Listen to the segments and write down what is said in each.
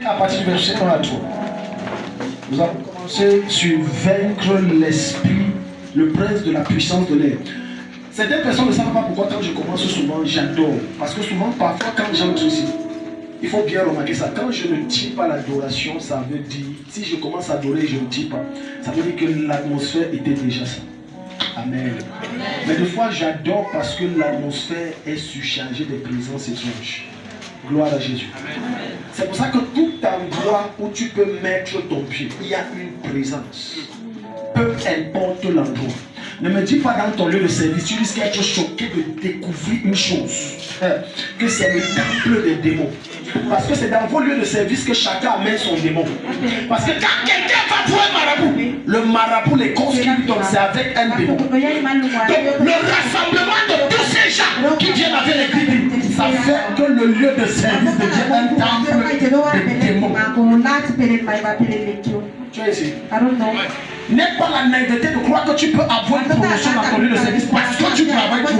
à partir du verset 1 à 3. Nous avons commencé sur vaincre l'esprit, le prince de la puissance de l'air. Certaines personnes ne savent pas pourquoi quand je commence souvent, j'adore. Parce que souvent, parfois, quand j'entre ici, il faut bien remarquer ça. Quand je ne tire pas l'adoration, ça veut dire, si je commence à adorer et je ne tire pas, ça veut dire que l'atmosphère était déjà ça. Amen. Mais des fois, j'adore parce que l'atmosphère est surchargée des présences étranges. Gloire à Jésus. C'est pour ça que tout endroit où tu peux mettre ton pied, il y a une présence. Peu importe l'endroit. Ne me dis pas dans ton lieu de service, tu risques d'être choqué de découvrir une chose. Que c'est le temple des démons. Parce que c'est dans vos lieux de service que chacun amène son démon. Parce que quand quelqu'un va voir un marabout, le marabout, les causes qu'il lui donne, c'est avec un démon. Donc le rassemblement de tous ces gens qui viennent avec les critiques, ça fait que le lieu de service devient un temple des démons. Tu es ici. N'aie pas la naïveté de croire que tu peux avoir une promotion dans ton lieu de service parce que tu travailles tout.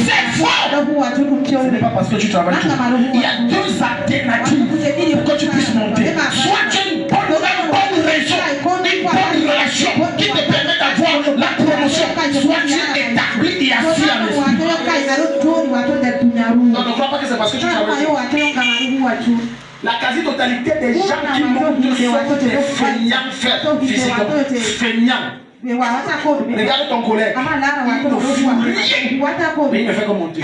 C'est faux. Ce n'est pas parce que tu travailles tout. Il y a deux alternatives pour que tu puisses monter. Soit tu as une bonne raison, une bonne relation qui te permet d'avoir la promotion. Soit tu es établi et assis à l'esprit. Non, ne crois pas que c'est parce que tu travailles tout. La quasi-totalité des gens qui montent sont des feignants physiquement. Feignants. Regarde ton collègue. Il ne fout rien. Mais il ne fait que monter.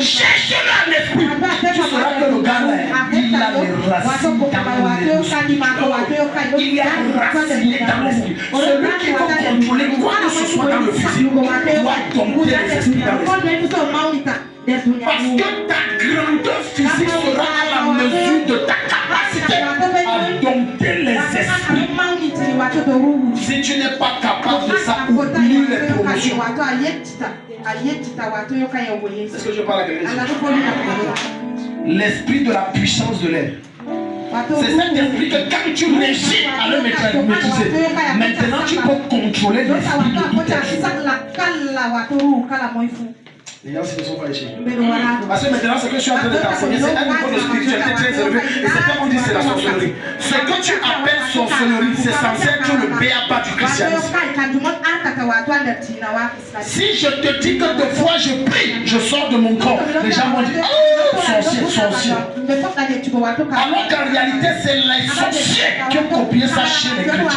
Cherche-le à l'esprit. Tu sauras que le gars là, il a les racines dans l'esprit. Il est raciné dans l'esprit. Celui qui va contrôler quoi que ce soit dans le physique doit dompter les esprits dans l'esprit. Parce que ta grandeur physique sera à la mesure de ta capacité à dompter les esprits. Si tu n'es pas capable de ça, oublie les promotions. Est-ce que je parle à quelqu'un? L'esprit de la puissance de l'air. C'est cet esprit que quand tu réussis à le maîtriser, maintenant tu peux contrôler l'esprit de toute chose. Les gens ne sont pas léchés. Parce que maintenant, ce que je suis en train de t'enseigner, c'est un niveau de spiritualité très élevé. Et c'est comme on dit, c'est la sorcellerie. Ce que tu appelles sorcellerie, c'est censé être le b.a.-ba du christianisme. Si je te dis que des fois je prie, je sors de mon corps, les gens vont dire, oh, sorcier, sorcier. Alors qu'en réalité, c'est les sorciers qui ont copié ça chez les chrétiens.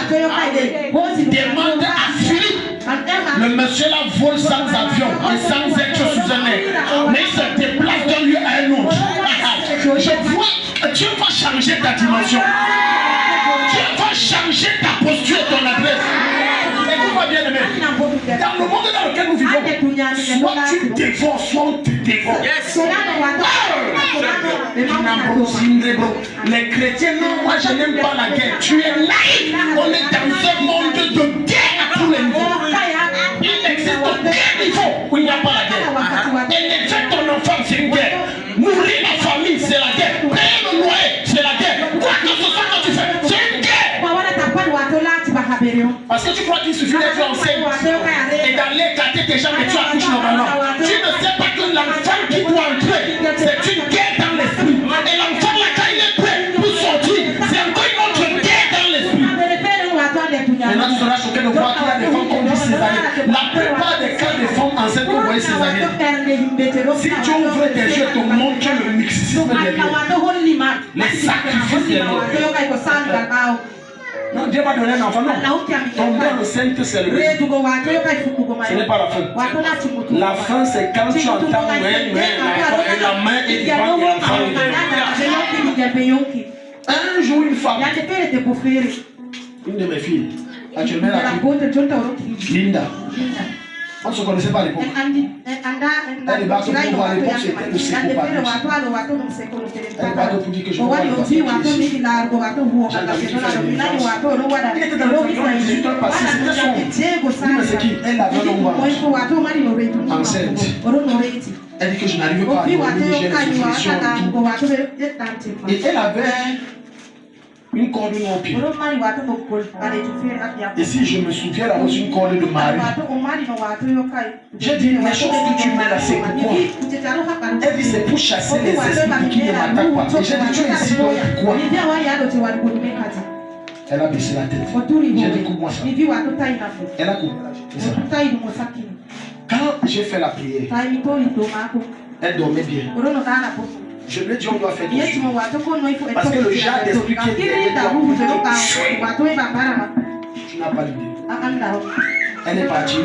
Demande à Philippe. Le monsieur là vole sans avion et sans être sous un air. Mais il se déplace d'un lieu à un autre. Je vois que Dieu va changer ta dimension. Dieu va changer ta posture et ton adresse. Écoute-moi bien aimé. Dans le monde dans lequel nous vivons, soit tu dévores, soit on te dévore. Les chrétiens, non, moi je n'aime pas la guerre. Tu es laïque. On est dans un monde de guerre à tous les niveaux. Il n'existe aucun niveau où il n'y a pas la guerre. Élever ton enfant, c'est une guerre. Nourrir la famille, c'est la guerre. Payer le loyer, c'est la guerre. Quoi que ce soit que tu fais, c'est une guerre. Parce que tu crois qu'il suffit d'être enceinte et d'aller éclater tes jambes et tu accouches normalement. Tu ne sais pas que l'enfant qui doit entrer, c'est une guerre dans l'esprit. Et l'enfant là, quand il est prêt pour sortir, c'est encore une autre guerre dans l'esprit. Maintenant tu seras choqué de voir qu'il y a des femmes qui ont dit césarienne. La plupart des cas des femmes enceintes qu'on voit césarienne. Si tu ouvres tes yeux, te montres le mysticisme derrière. Les sacrifices derrière. Non, Dieu va donner un enfant, non. Tomber enceinte, c'est le risque. Ce n'est pas la fin. La fin, c'est quand tu entends la main et tu vois l'enfant. Un jour, une femme, une de mes filles, actuellement Linda. On ne se connaissait pas à l'époque. Elle est bateau pour à l'époque, c'était le séco. Elle est bateau pour dire que je ne peux pas le passer. Il était dans le téléphone à 18 heures passées. C'était son. Mais c'est qui? Elle avait un homme enceinte. Elle dit que je n'arrive pas à dormir, j'ai les infections et tout. Et elle avait une corde noire au pied. Et si je me souviens d'avoir une corde de mari, j'ai dit, les choses que tu mets là, c'est pourquoi? Elle dit, c'est pour chasser les esprits qui ne m'attaquent pas. Et j'ai dit, tu es ici donc pourquoi? Elle a baissé la tête. J'ai dit, coupe-moi ça. Elle a coupé. C'est ça. Quand j'ai fait la prière, elle dormait bien. Je lui ai dit, on doit faire tout ça. Parce que le genre d'esprit qui est derrière toi, tu n'as pas l'idée. Elle est partie.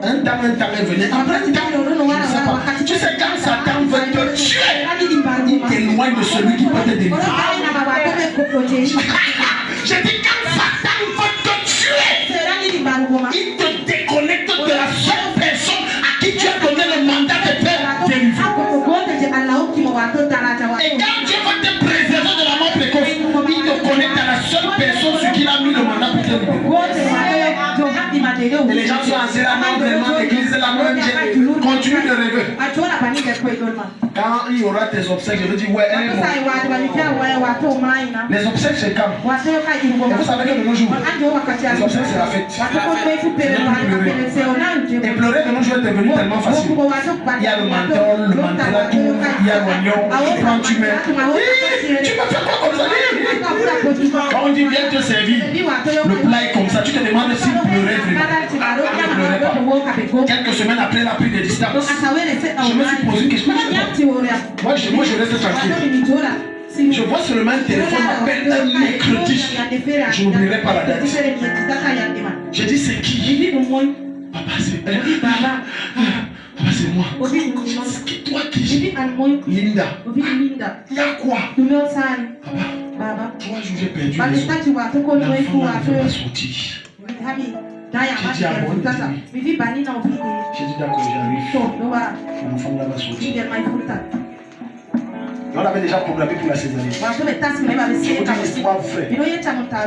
Un temps est venu. Après un temps, je ne sais pas. Tu sais, quand Satan veut te tuer, il t'éloigne de celui qui peut te délivrer. J'ai dit, quand Satan veut te tuer, il te déconnecte de la seule personne à qui tu as donné le mandat de te délivrer. Et quand Dieu va te préserver de la mort précoce, il te connecte à la seule personne sur qui il a mis le mandat pour te libérer. Et les gens sont assis là, non, vraiment, l'église est la même. Continue de rêver. Quand il y aura tes obsèques, je veux dire, ouais, elle est morte. Les obsèques, c'est quand? Et vous savez que de nos jours, les obsèques, c'est la fête. Et pleurer de nos jours est devenu tellement facile. Il y a le menton, le manteau, il y a l'oignon, quand tu mets. Tu peux faire quoi comme ça? Quand on dit viens te servir, le plat est comme ça, tu te demandes s'il pleurait vraiment. Quelques semaines après la prise de distance, je me suis posé une question. Moi, je reste tranquille. Je vois seulement un téléphone m'appelle un mercredi. Je n'oublierai pas la date. J'ai dit c'est qui? Papa, c'est elle. Papa, c'est moi. C'est toi qui? Linda. Il y a quoi? Papa, 3 jours j'ai perdu. L'enfant ne veut pas sortir. J'ai dit à moi, j'ai dit d'accord, j'arrive. L'enfant là va sortir. On avait déjà programmé pour la césarienne. Je vous dis l'histoire vraie.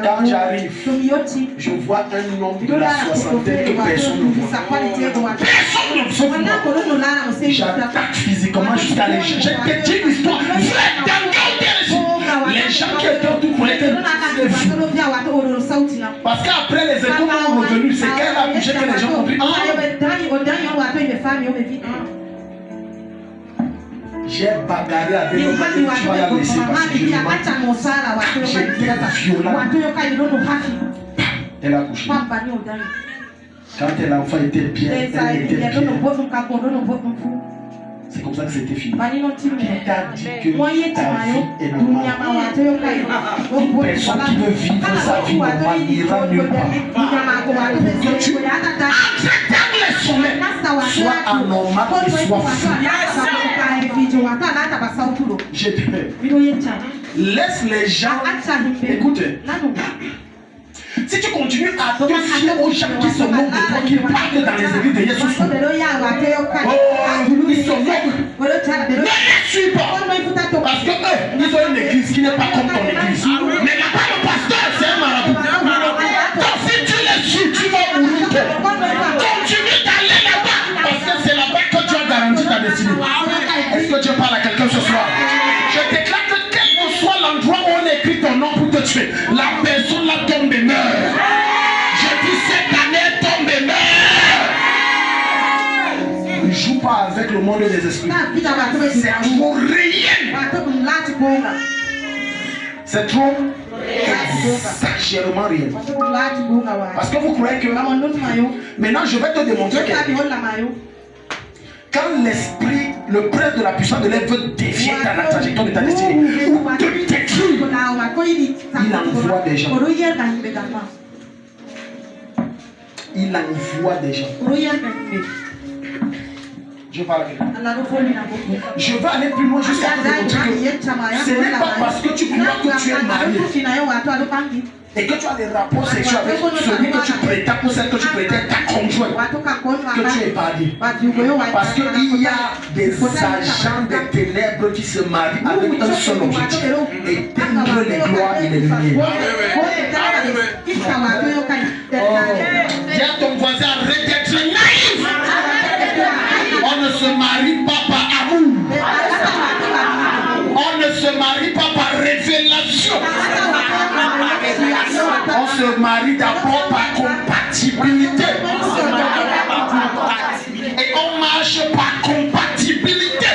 Quand j'arrive, je vois un homme de la soixantaine que personne ne voit. Personne ne voit. J'attaque physiquement jusqu'à les gens. J'ai pété l'histoire vraie. Les gens qui étaient autour pour être parce qu'après les échos sont revenus, c'est quand elle a bougé que les gens ont compris. J'ai bagarré avec le mari, tu vas la laisser parce que je j'étais violent. Elle a couché. Quand l'enfant était bien, elle était bien. C'est comme ça que c'était fini. Qui t'a dit que ta vie est normale? Une personne qui veut vivre sa vie normale n'ira nulle part. Que tu acceptes les sommets, sois anormal et sois fou. J'ai peur. Laisse les gens. Écoutez. Si tu continues à te fier aux gens qui se moquent de toi, qui partent dans les églises de Jésus, ils se moquent. Ne les suis pas. Parce que eux, ils ont une église qui n'est pas comme ton église. Mais là-bas, le pasteur, c'est un marabout. Donc si tu les suis, tu vas mourir. Continue d'aller là-bas. Parce que c'est là-bas que tu as garanti ta destinée. Est-ce que Dieu parle à quelqu'un ce soir? Je déclare que quel que soit l'endroit où on écrit ton nom pour te tuer, la personne là tombe et meurt. Je dis cette année tombe et meurt. Ne joue pas avec le monde des esprits. C'est trop réel. C'est trop exagérément réel. Parce que vous croyez que maintenant je vais te démontrer que quand l'esprit, le prince de la puissance de l'air veut dévier ta trajectoire de ta destinée ou te détruire, il envoie des gens. Il envoie des gens. Je parle avec toi. Je vais aller plus loin jusqu'à te démontrer que ce n'est pas parce que tu crois que tu es marié et que tu as des rapports sexuels avec celui que tu prétends ou celle que tu prétends ta conjointe que tu es épargné. Parce qu'il y a des agents des ténèbres qui se marient avec un seul objectif: éteindre les gloires et les lumières. Dis à ton voisin, arrête d'être naïf. On ne se marie pas par amour. On ne se marie pas par révélation. se marie d'abord par compatibilité. Et on marche par compatibilité.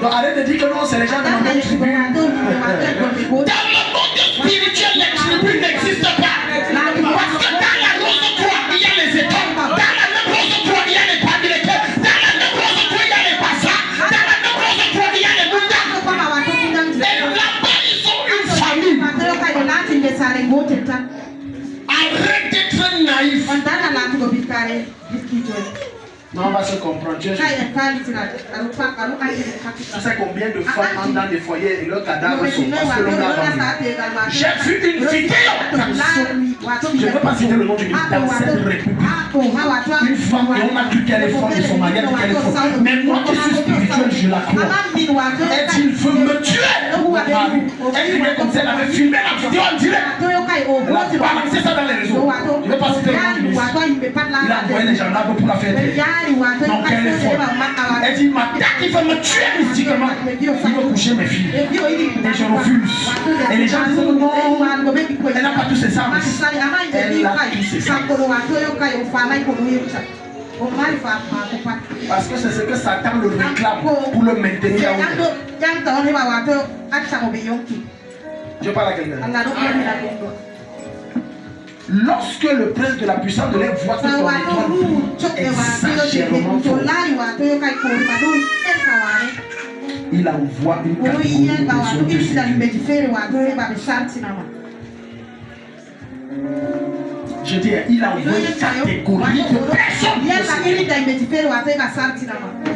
Donc arrête de dire que non, c'est les gens de notre tribu. Dans le monde spirituel, les tribus n'existent pas. Parce que dans la rose croix, il y a les étoiles. Dans la même rose croix, il y a les Pamilekés. Dans la même rose croix, il y a les Bassa. Dans la même rose croix, il y a les Bouddha. Et là-bas, ils ont une famille. Arrête d'être naïf. Non, on va se comprendre. Tu sais combien de femmes entrent dans des foyers et leurs cadavres sont parce que l'on a vendu. J'ai vu une vidéo. Je ne veux pas citer le nom du ministre dans cette république. Une femme, et on a cru qu'elle est forte de son mari, elle a dit qu'elle est forte. Mais moi qui suis spirituel, je la crois. Elle dit, il veut me tuer. Elle dit, comme si elle avait filmé la vidéo en direct. Elle a balancé ça dans les réseaux. Je ne veux pas citer le nom du ministre. Il a envoyé les gendarmes pour la faire taire. Donc elle est forte. Elle dit, ma tête, il veut me tuer mystiquement. Il veut coucher mes filles. Et je refuse. Et les gens disent, non, elle n'a pas tous ses services. Elle a tous ses services. Parce que c'est ce que Satan le réclame pour le maintenir à haut. Je parle à quelqu'un. Lorsque le prince de la puissance de l'air voit que ton étoile exagérément fort, il envoie une catégorie de personnes de je dis, il envoie une catégorie de personnes.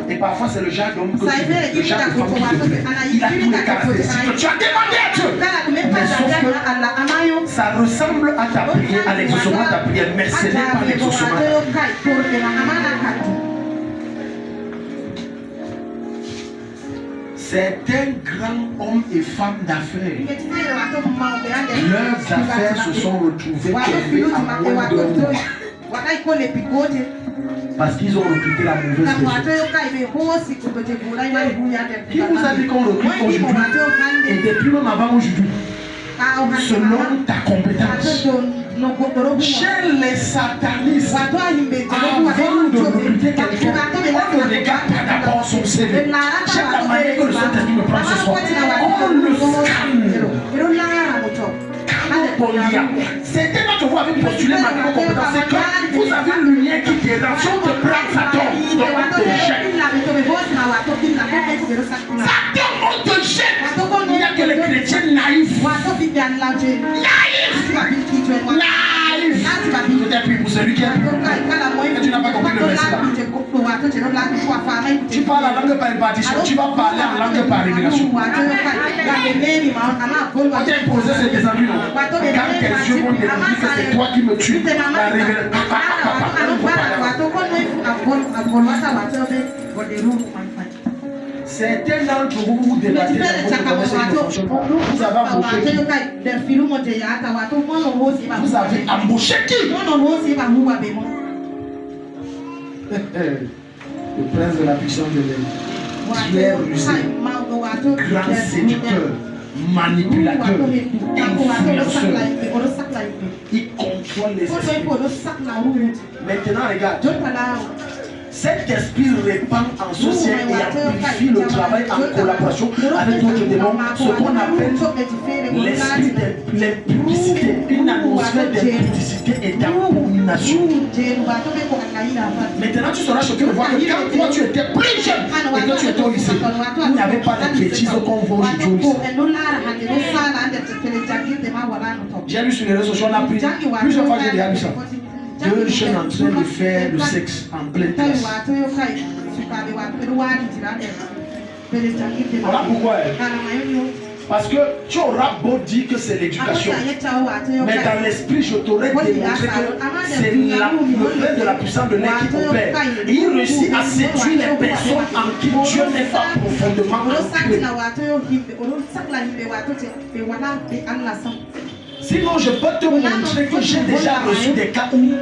Et parfois c'est le genre d'homme que tu veux, le genre de femme qui te plaît. Il a tous les caractéristiques que tu as demandé à Dieu. Mais sauf que ça ressemble à ta prière, à l'exaucement de ta prière, mais ce n'est pas l'exaucement de ta prière. Certains grands hommes et femmes d'affaires, leurs affaires se sont retrouvées tombées à moins d'un mois. Parce qu'ils ont recruté la mauvaise personne. Qui vous a dit qu'on recrute aujourd'hui et depuis même avant aujourd'hui, selon ta compétence? Chez les satanistes, avant de recruter quelqu'un, on ne regarde pas d'abord son CV. Chez la manière que le Saint-Esprit me prend ce soir, on le scanne. C'était pas que vous avez postulé maintenant compétence, c'est que vous avez une lumière qui dérange, on te prend, ça tombe, donc on te jette. Ça tombe, on te jette. Il n'y a que les chrétiens naïfs. Naïfs. Peut-être puis pour celui qui est que tu n'as pas compris le verset là. Tu parles en langue par répartition, tu vas parler en langue par révélation. On t'a imposé ces désordres. Quand tes yeux vont te dire que c'est toi qui me tues, la révélation. Certains d'entre vous vous débattez dans votre commerce. Vous avez embauché qui? Vous avez embauché qui? Le prince de la puissance de l'air. Pierre rusé, grand séducteur, manipulateur, influenceur. Il contrôle les esprits. Maintenant, regarde. Cet esprit répand en social et amplifie le travail en collaboration avec d'autres démons, ce qu'on appelle l'esprit d'impudicité, une atmosphère d'impudicité et d'abomination. Maintenant, tu seras choqué de voir que quand toi tu étais plus jeune et que tu étais au lycée, il n'y avait pas de bêtises qu'on voit aujourd'hui au lycée. J'ai lu sur les réseaux sociaux, on a pris plusieurs fois, j'ai déjà lu ça. 2 jeunes en train de faire le sexe en pleine classe. Voilà pourquoi. Parce que tu auras beau dire que c'est l'éducation, mais dans l'esprit, je t'aurais démontré que c'est le prince de la puissance de l'air qui opère. Et il réussit à séduire les personnes en qui Dieu n'est pas profondément ancré. Sinon, je peux te montrer que j'ai déjà reçu des cas où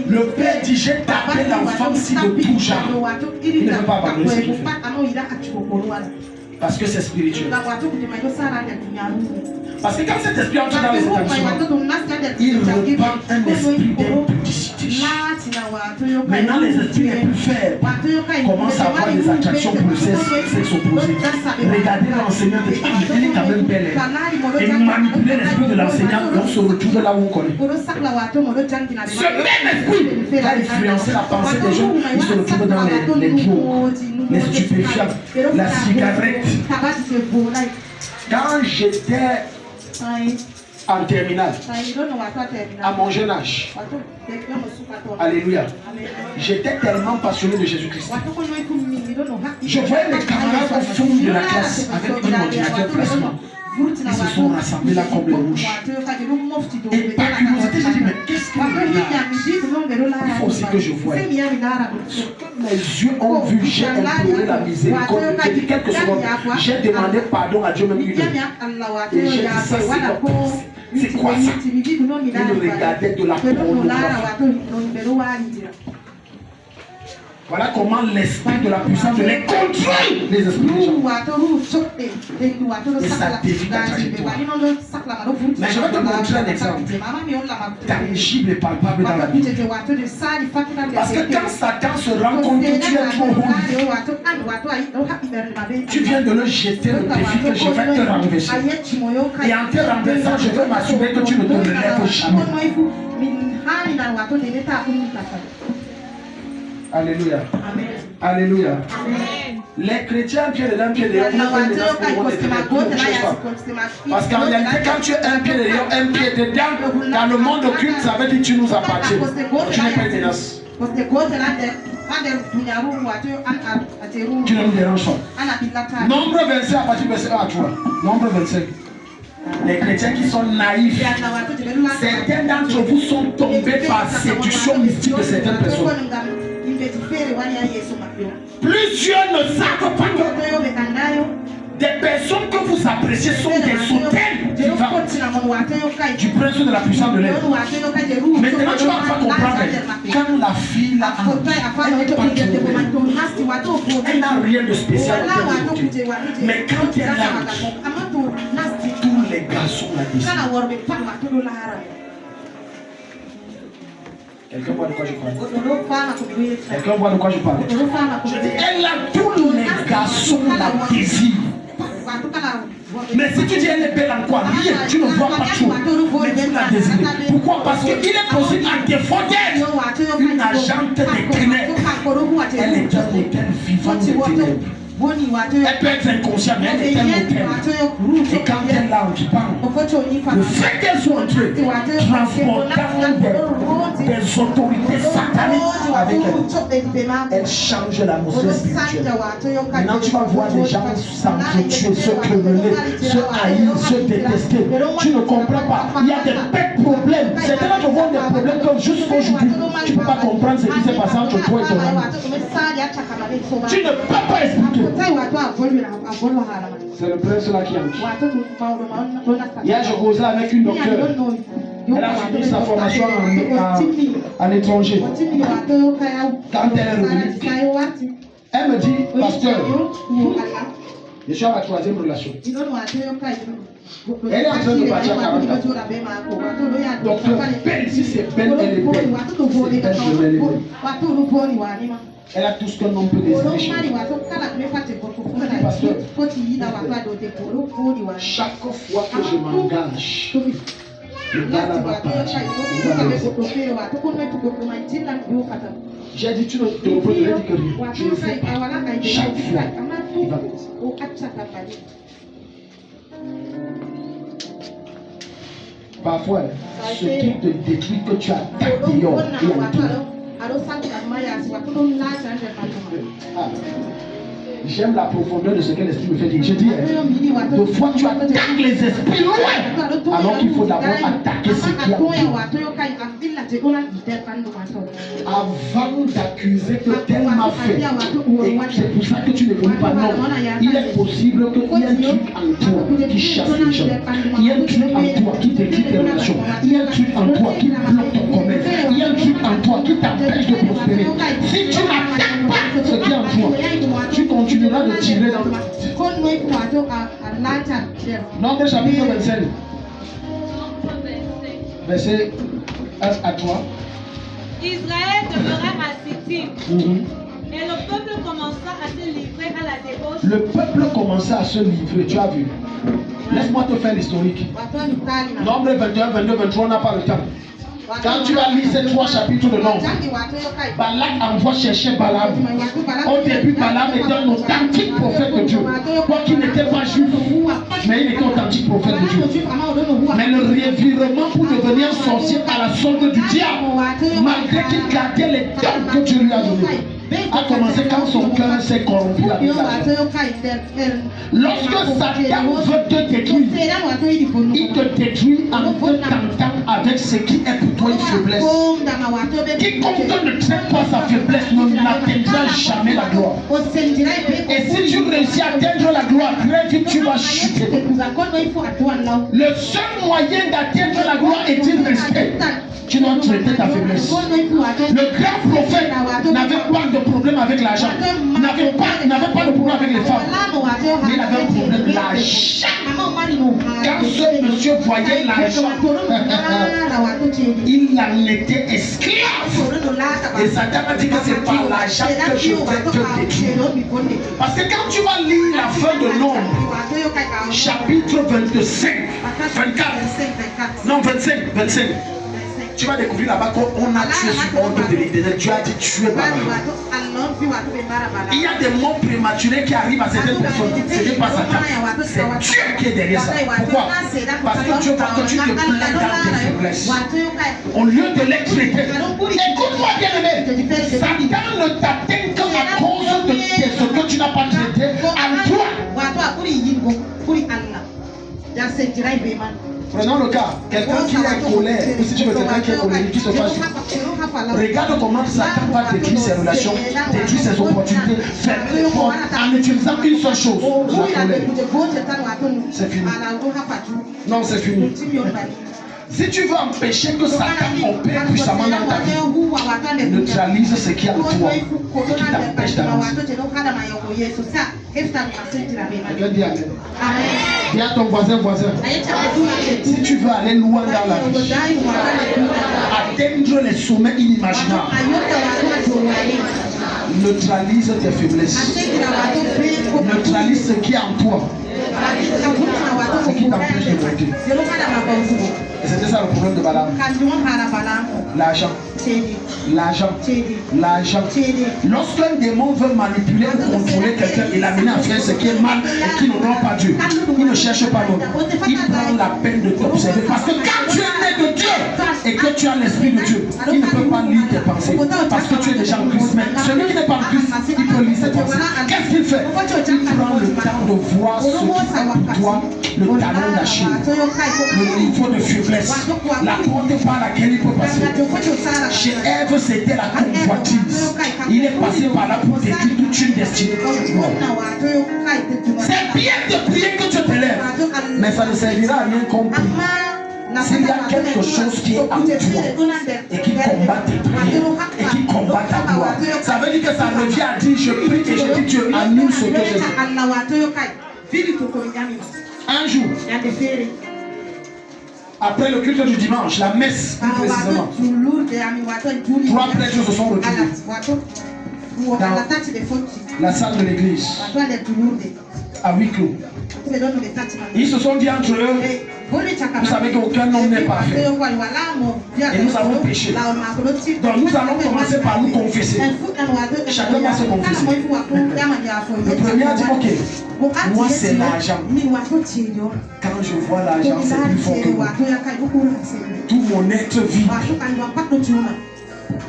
le père dit j'ai tapé l'enfant si de tout genre. Il ne veut pas abandonner ce qu'il fait. Parce que c'est spirituel. Parce que quand cet esprit entre dans les établissements, il répand un esprit d'impudicité. Maintenant, les esprits les plus faibles commencent à avoir des attractions pour le sexe opposé. Regardez l'enseignant, elle est quand même belle. Et manipuler l'esprit de l'enseignant, on se retrouve là où on connaît. Ce même esprit va influencer la pensée des jeunes. Ils se retrouvent dans les drogues, les stupéfiants, la cigarette. Quand j'étais en terminale, à mon jeune âge, alléluia, j'étais tellement passionné de Jésus-Christ. Je voyais mes camarades au fond de la classe avec un ordinateur plasma. Ils se sont rassemblés là comme les mouches. Et par curiosité, j'ai dit, mais qu'est-ce qu'il y a? Il faut aussi que je voie. Ce que mes yeux ont vu, j'ai imploré la miséricorde. J'ai dit quelques secondes, j'ai demandé pardon à Dieu même une. Et j'ai dit, ça c'est quoi ça? Il regardait de la pornographie. Voilà comment l'esprit de la puissance les contrôle les esprits des gens. Et ça dévie ta trajectoire. Mais je vais te montrer un exemple tangible et palpable dans la Bible. Parce que quand Satan se rend compte que tu es trop haut, tu viens de le jeter le défi que je vais te renverser. Et en te renversant, je vais m'assurer que tu ne te relèves jamais. Alléluia. Amen. Alléluia. Amen. Les chrétiens, pied dedans, pied dehors, parce qu'en réalité, quand tu es un pied dehors, un pied dedans, dans le monde occulte, ça veut dire que tu nous appartiens. Tu n'es pas tenace. Tu ne nous déranges pas. Nombre 25 à partir du verset 1 à 3. Nombre 25. Les chrétiens qui sont naïfs, certains d'entre vous sont tombés par séduction mystique de certaines personnes. Plusieurs ne savent pas que des personnes que vous appréciez sont des hôtels du prince de la puissance de l'air. Maintenant, tu vas pas comprendre. Quand la fille l'a elle n'a rien de spécial. Mais quand elle l'a, tous les garçons la disent. Quelqu'un voit de quoi je parle? Quelqu'un voit de quoi je parle? Je dis, elle a tous les garçons la désirent. Mais si tu dis elle est belle en quoi? Rien, tu ne vois pas tout. Mais tu la désires. Pourquoi? Parce qu'il est possible en défaut d'être une agente des ténèbres. Elle est un hôtel vivant des ténèbres. Elle peut être inconsciente, mais elle est un hôtel. Et quand elle l'a en parle, le fait qu'elle soit entrée, transportant des autorités sataniques avec elle, elle change l'atmosphère spirituelle. Maintenant, tu vas voir des gens s'entretuer, se quereller, se haïr, se détester. Tu ne comprends pas. Il y a des bêtes problèmes. Certains d'entre vous ont des problèmes comme jusqu'aujourd'hui. Tu ne peux pas comprendre ce qui s'est passé entre toi et ton ami. Tu ne peux pas expliquer. C'est le prince là qui entre. Hier, je causais avec une docteure. Elle a fini sa formation à l'étranger. Quand elle est revenue, elle me dit, pasteur, je suis à ma troisième relation. Elle est en train de partir à 44. Docteur, belle, si c'est belle, elle est belle. C'est belle, elle est belle. Elle a tout ce qu'un homme peut désirer chez lui. Pasteur, chaque fois que je m'engage, le gars là va partir. J'ai dit, tu ne te reproduis que rien. Je le fais pas. Chaque fois, il va me dire. Parfois, ce qui te détruit que tu as tapé dehors, il y a un tour. J'aime la profondeur de ce que l'esprit me fait dire. Je dis, de fois tu attaques les esprits loin, alors qu'il faut d'abord attaquer ce qui est en toi. Avant d'accuser que tel m'a fait, et c'est pour ça que tu ne connais pas, non. Il est possible qu'il y ait un truc en toi qui chasse les gens. Il y a un truc en toi qui détruit tes relations. Il y a un truc en toi qui bloque ton commerce. Il y a un truc en toi qui t'empêche de prospérer. Si tu n'attaques pas ce qui est en toi, tu continues continuera de tirer dans le... Nombre chapitre 25. Verset 1 à 3. Israël demeura à Sittim. Et le peuple commença à se livrer à la débauche. Le peuple commença à se livrer, tu as vu. Laisse-moi te faire l'historique. Nombre 21, 22, 23, on n'a pas le temps. Quand tu vas lire ces 3 chapitres de Nombre, Balak envoie chercher Balaam. Au début, Balaam était un authentique prophète de Dieu. Quoi qu'il n'était pas juif, mais il était authentique prophète de Dieu. Mais le revirement pour devenir sorcier à la solde du diable, malgré qu'il gardait les dons que Dieu lui a donnés, a commencé quand son cœur s'est corrompu avec l'argent. Lorsque Satan veut te détruire, il te détruit en te tentant avec ce qui est pour toi une faiblesse. Quiconque ne traite pas sa faiblesse n'atteindra jamais la gloire. Et si tu réussis à atteindre la gloire, très vite tu vas chuter. Le seul moyen d'atteindre la gloire est le respect. Tu dois traiter ta faiblesse. Le grand prophète n'avait pas de problème avec l'argent. N'avait pas de problème avec les femmes. Mais il avait un problème avec l'argent. Quand ce monsieur voyait l'argent, il en était esclave. Et Satan a dit que c'est par l'argent que je vais te détruire. Parce que quand tu vas lire la fin de Nombre, chapitre 25, 24, non 25, tu vas découvrir là-bas qu'on a tué sur ordre de l'Éternel. Dieu a dit tuer Balaam. Il y a des morts prématurés qui arrivent à certaines personnes. Ce n'est pas Satan. C'est Dieu qui est derrière ça. Pourquoi? Parce que Dieu voit que tu te plains dans tes faiblesses. Au lieu de les traiter. Écoute-moi bien aimé. Satan ne t'atteint qu'à cause de ce que tu n'as pas traité en toi. Prenons le cas, quelqu'un qui est en colère, ou si tu veux quelqu'un qui est colérique, qui se fâche. Regarde comment Satan va détruire ses relations, détruire ses opportunités, en utilisant une seule chose, la colère. C'est fini. Non, c'est fini. Si tu veux empêcher que Satan opère puissamment dans ta vie, neutralise ce qui est en toi et qui t'empêche d'avancer. Quelqu'un dit amen. Dis à ton voisin. Si tu veux aller loin dans la vie, atteindre les sommets inimaginables, neutralise tes faiblesses. Neutralise ce qui est en toi. Ce qui t'empêche de monter. Et c'était ça le problème de Balaam. L'argent. Lorsqu'un démon veut manipuler ou contrôler quelqu'un et l'amener à faire ce qui est mal et qui n'honore pas Dieu, il ne cherche pas l'homme. Il prend la peine de t'observer. Parce que quand tu es né de Dieu et que tu as l'esprit de Dieu, il ne peut pas lire tes pensées. Parce que tu es déjà en Christ. Mais celui qui n'est pas en Christ, il peut lire ses pensées. Qu'est-ce qu'il fait? Il prend le temps de voir ce qui est pour toi, le talon d'Achille, le niveau de faiblesse, la porte par laquelle il peut passer. Chez Ève, c'était la convoitise. Il est passé par là pour détruire toute une destinée. C'est bien de prier que tu te lèves, mais ça ne servira à rien qu'on prie. S'il y a quelque chose qui est en toi et qui combat tes prières et qui combat ta gloire, ça veut dire que ça revient à dire je prie et je dis Dieu annule ce que j'ai dit. Un jour, après le culte du dimanche, la messe plus précisément, 3 prêtres se sont retrouvés dans la salle de l'église à huis clos. Ils se sont dit entre eux, vous savez qu'aucun homme n'est parfait et nous avons péché. Donc nous allons commencer par nous confesser. Chacun va se confesser. Le premier a dit ok, moi c'est l'argent. Quand je vois l'argent, c'est plus fort que moi. Tout mon être vit.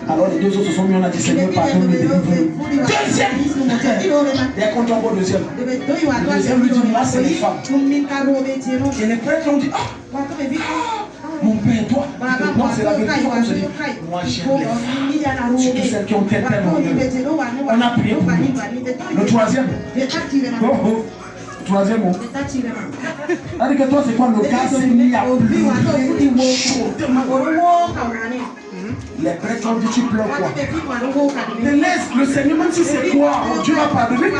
Alors les deux autres se sont mis, on a dit Seigneur pardonne-nous, délivre-nous. Deuxième. Et quand on voit le deuxième. Le deuxième lui dit moi c'est les femmes. Et les prêtres ont dit mon père, toi. Non, c'est la vérité. Moi j'aime les femmes. Surtout celles qui ont tellement d'honneur. On a prié pour nous. Le troisième. Troisième mot. C'est-à-dire que toi c'est quoi le gars s'est mis à pleurer chaud. Les prêtres ont dit tu pleures quoi? Mais laisse le Seigneur, même si c'est quoi, Dieu va pardonner.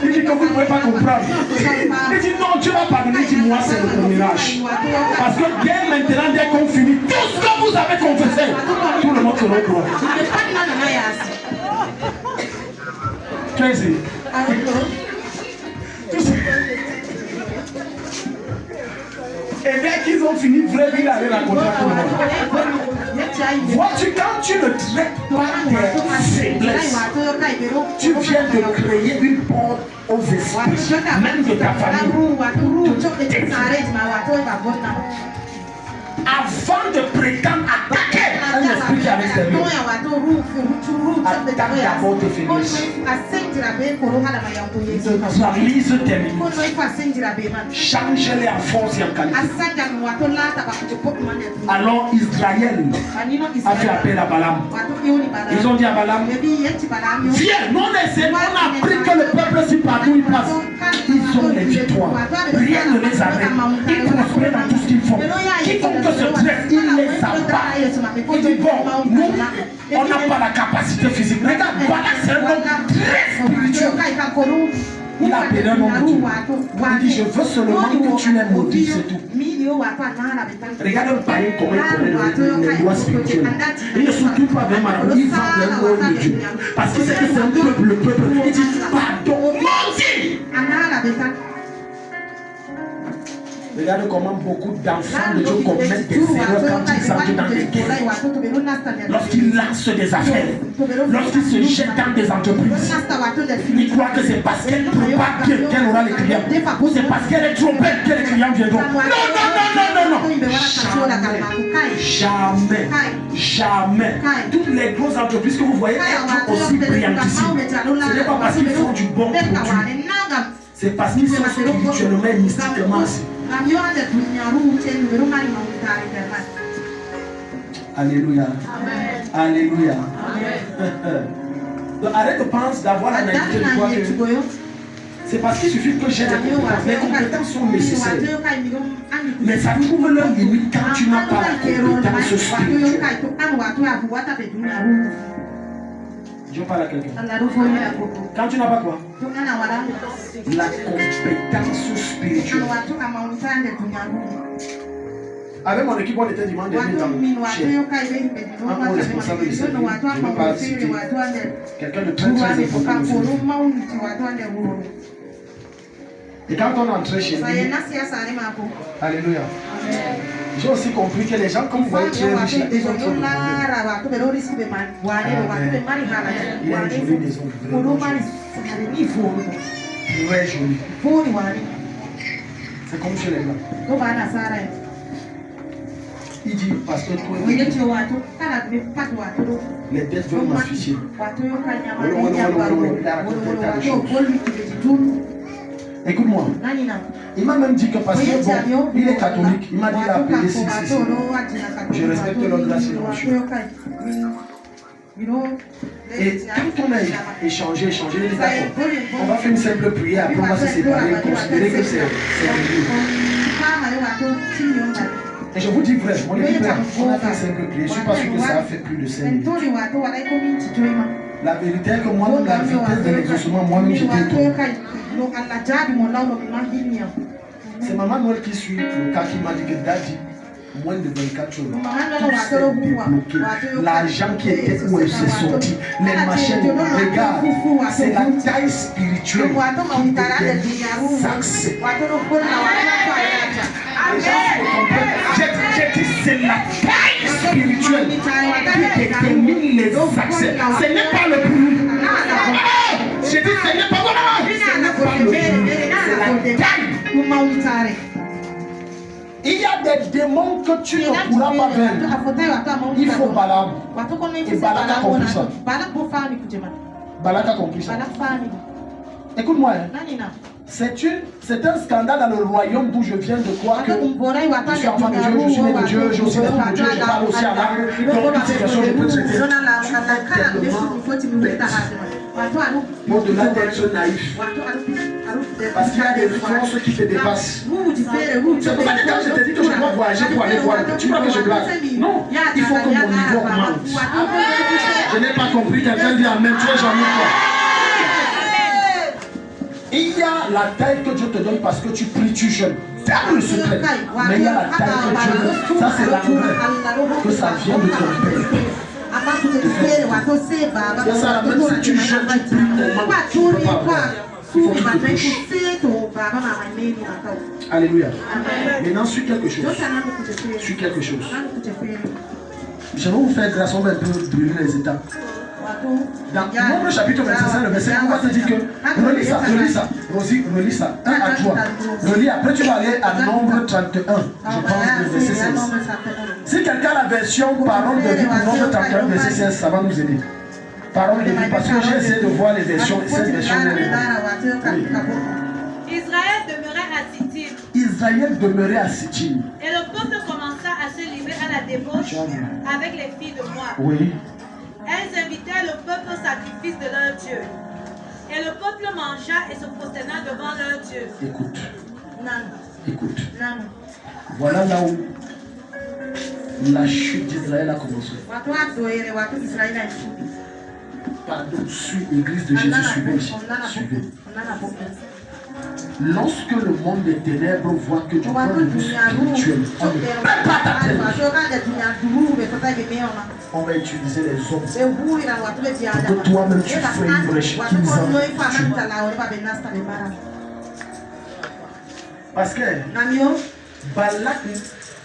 Il dit que vous ne pouvez pas comprendre. Il dit non, Dieu va pardonner. Il dit moi c'est le mirage. Parce que dès maintenant, dès qu'on finit, tout ce que vous avez confessé, tout le monde se reprend. Tu as essayé? Et dès qu'ils ont fini, vrai, il allait raconter à tout le monde. Vois-tu, quand tu ne traites pas tes faiblesses, tu viens de créer une porte aux esprits, même de ta famille. Avant de prétendre attaquer un esprit qui est à l'extérieur, attaque d'abord tes faiblesses. Neutralise tes limites. Change-les en force et en qualité. Alors Israël a fait appel à Balaam. Ils ont dit à Balaam, viens, nous on a appris que le peuple si partout il passe, ils ont les victoires. Rien ne les arrête. Ils prospèrent dans tout ce qu'ils font. Quiconque se tresse, il les abat. Il dit bon, nous, on n'a pas la capacité physique. Regarde, Balak c'est un homme très spirituel. Il a appelé un homme de Dieu. Il dit je veux seulement que tu les maudis, c'est tout. Regarde un païen comment il connaît les lois spirituelles. Il ne surtout pas vraiment, il va vers le nom de Dieu. Parce que c'est un peuple, le peuple. Il dit pardon, maudit. Regardez comment beaucoup d'enfants de Dieu commettent des erreurs quand ils entrent dans des guerres. Lorsqu'ils lancent des affaires, lorsqu'ils se jettent dans des entreprises, ils croient que c'est parce qu'elle propage qu'elle aura les clients. Ou c'est parce qu'elle est trop belle que les clients viendront. Non. Jamais. Toutes les grosses entreprises que vous voyez être aussi brillantissimes, ce n'est pas parce qu'ils font du bon produit. C'est parce qu'ils sont spirituellement et mystiquement. Alléluia. Alléluia. Donc arrête de penser d'avoir la naïveté de croire que c'est parce qu'il suffit que j'ai des compétences. Les compétences sont nécessaires. Mais ça trouve leur limite quand tu n'as pas la compétence spirituelle. Je parle à quelqu'un. Quand tu n'as pas quoi? La compétence spirituelle. Avec mon équipe, on était dimanche dernier dans chez un responsable de service. Je ne veux pas citer quelqu'un de très très important. Et quand on entrait chez lui, alléluia. J'ai aussi compris que les gens, comme vous voyez, très riches, ils ont trop de problèmes. Il a une jolie maison, très jolie. C'est comme chez les blancs. Il dit, pasteur, toi, les dettes veulent m'afficher. Écoute-moi, il m'a même dit que parce que bon, il est catholique, il m'a dit qu'il a appelé si. Je respecte l'ordre de la situation. Et quand on a échangé, il dit d'accord, on va faire une simple prière, après on va se séparer et considérer que c'est réglé. Et je vous dis vrai, on a fait une simple prière, je ne suis pas sûr que ça a fait plus de 5 minutes. La vérité est que moi-même, la vitesse de l'exaucement, moi-même j'étais étonné. C'est Maman Noël qui suit le cas qui m'a dit que Daddy, moins de 24 heures, tout s'est débloqué. L'argent qui était où elle s'est sortie, les machines, regarde, c'est la taille spirituelle qui devient succès. J'ai dit, c'est la taille spirituelle qui détermine les succès. Ce n'est pas le bruit. J'ai dit, ce n'est pas le bruit. C'est la taille. Il y a des démons que tu ne pourras pas vaincre. Il faut Balaam. Et Balak a compris ça. Balak a compris ça. Écoute-moi. C'est un scandale dans le royaume d'où je viens de croire que je suis enfant de Dieu, je suis né de Dieu, j'ai aussi des de Dieu, je parle aussi à l'âme. Donc, toutes ces questions, je peux traiter. Au-delà d'être naïf. Parce qu'il y a des forces qui te dépassent. C'est pour ça que quand je te dis que je dois voyager pour aller voir, tu crois que je blague? Non, il faut que mon niveau augmente. Je n'ai pas compris, quelqu'un dit amen, tu es jamais quoi. Il y a la taille que Dieu te donne parce que tu pries, tu jeûnes. C'est le secret. Mais il y a la taille que Dieu donne. Ça, c'est l'amour. Que ça vient de ton père. C'est ça, même si tu jeûnes, tu pries, tu ne peux pas avoir. Il faut que tu touches. Alléluia. Maintenant, suis quelque chose. Suis quelque chose. Je vais vous faire grâce, on va un peu brûler les étapes. Dans Nombre chapitre 25, le verset, on va te dire que relis ça, Rosie, relis ça, 1 à 3. Relis, après tu vas aller à Nombre 31, je pense, le verset 16. Si quelqu'un a la version parole de vie pour Nombre 31, verset 16, ça va nous aider. Parole de vie, parce que j'ai essayé de voir les versions, cette version oui. Israël demeurait à Sittim. Israël demeurait à Sittim. Et le peuple commença à se livrer à la débauche avec les filles de Moab. Oui. Elles invitaient le peuple au sacrifice de leur Dieu. Et le peuple mangea et se prosterna devant leur Dieu. Écoute. Écoute. Voilà là où la chute d'Israël a commencé. Pardon, suis l'église de Jésus, suivez. Lorsque le monde des ténèbres voit que du point de vue spirituel, on ne peut pas t'atteindre, on va utiliser les hommes pour que toi-même tu fasses une brèche qu'ils en parce que Balak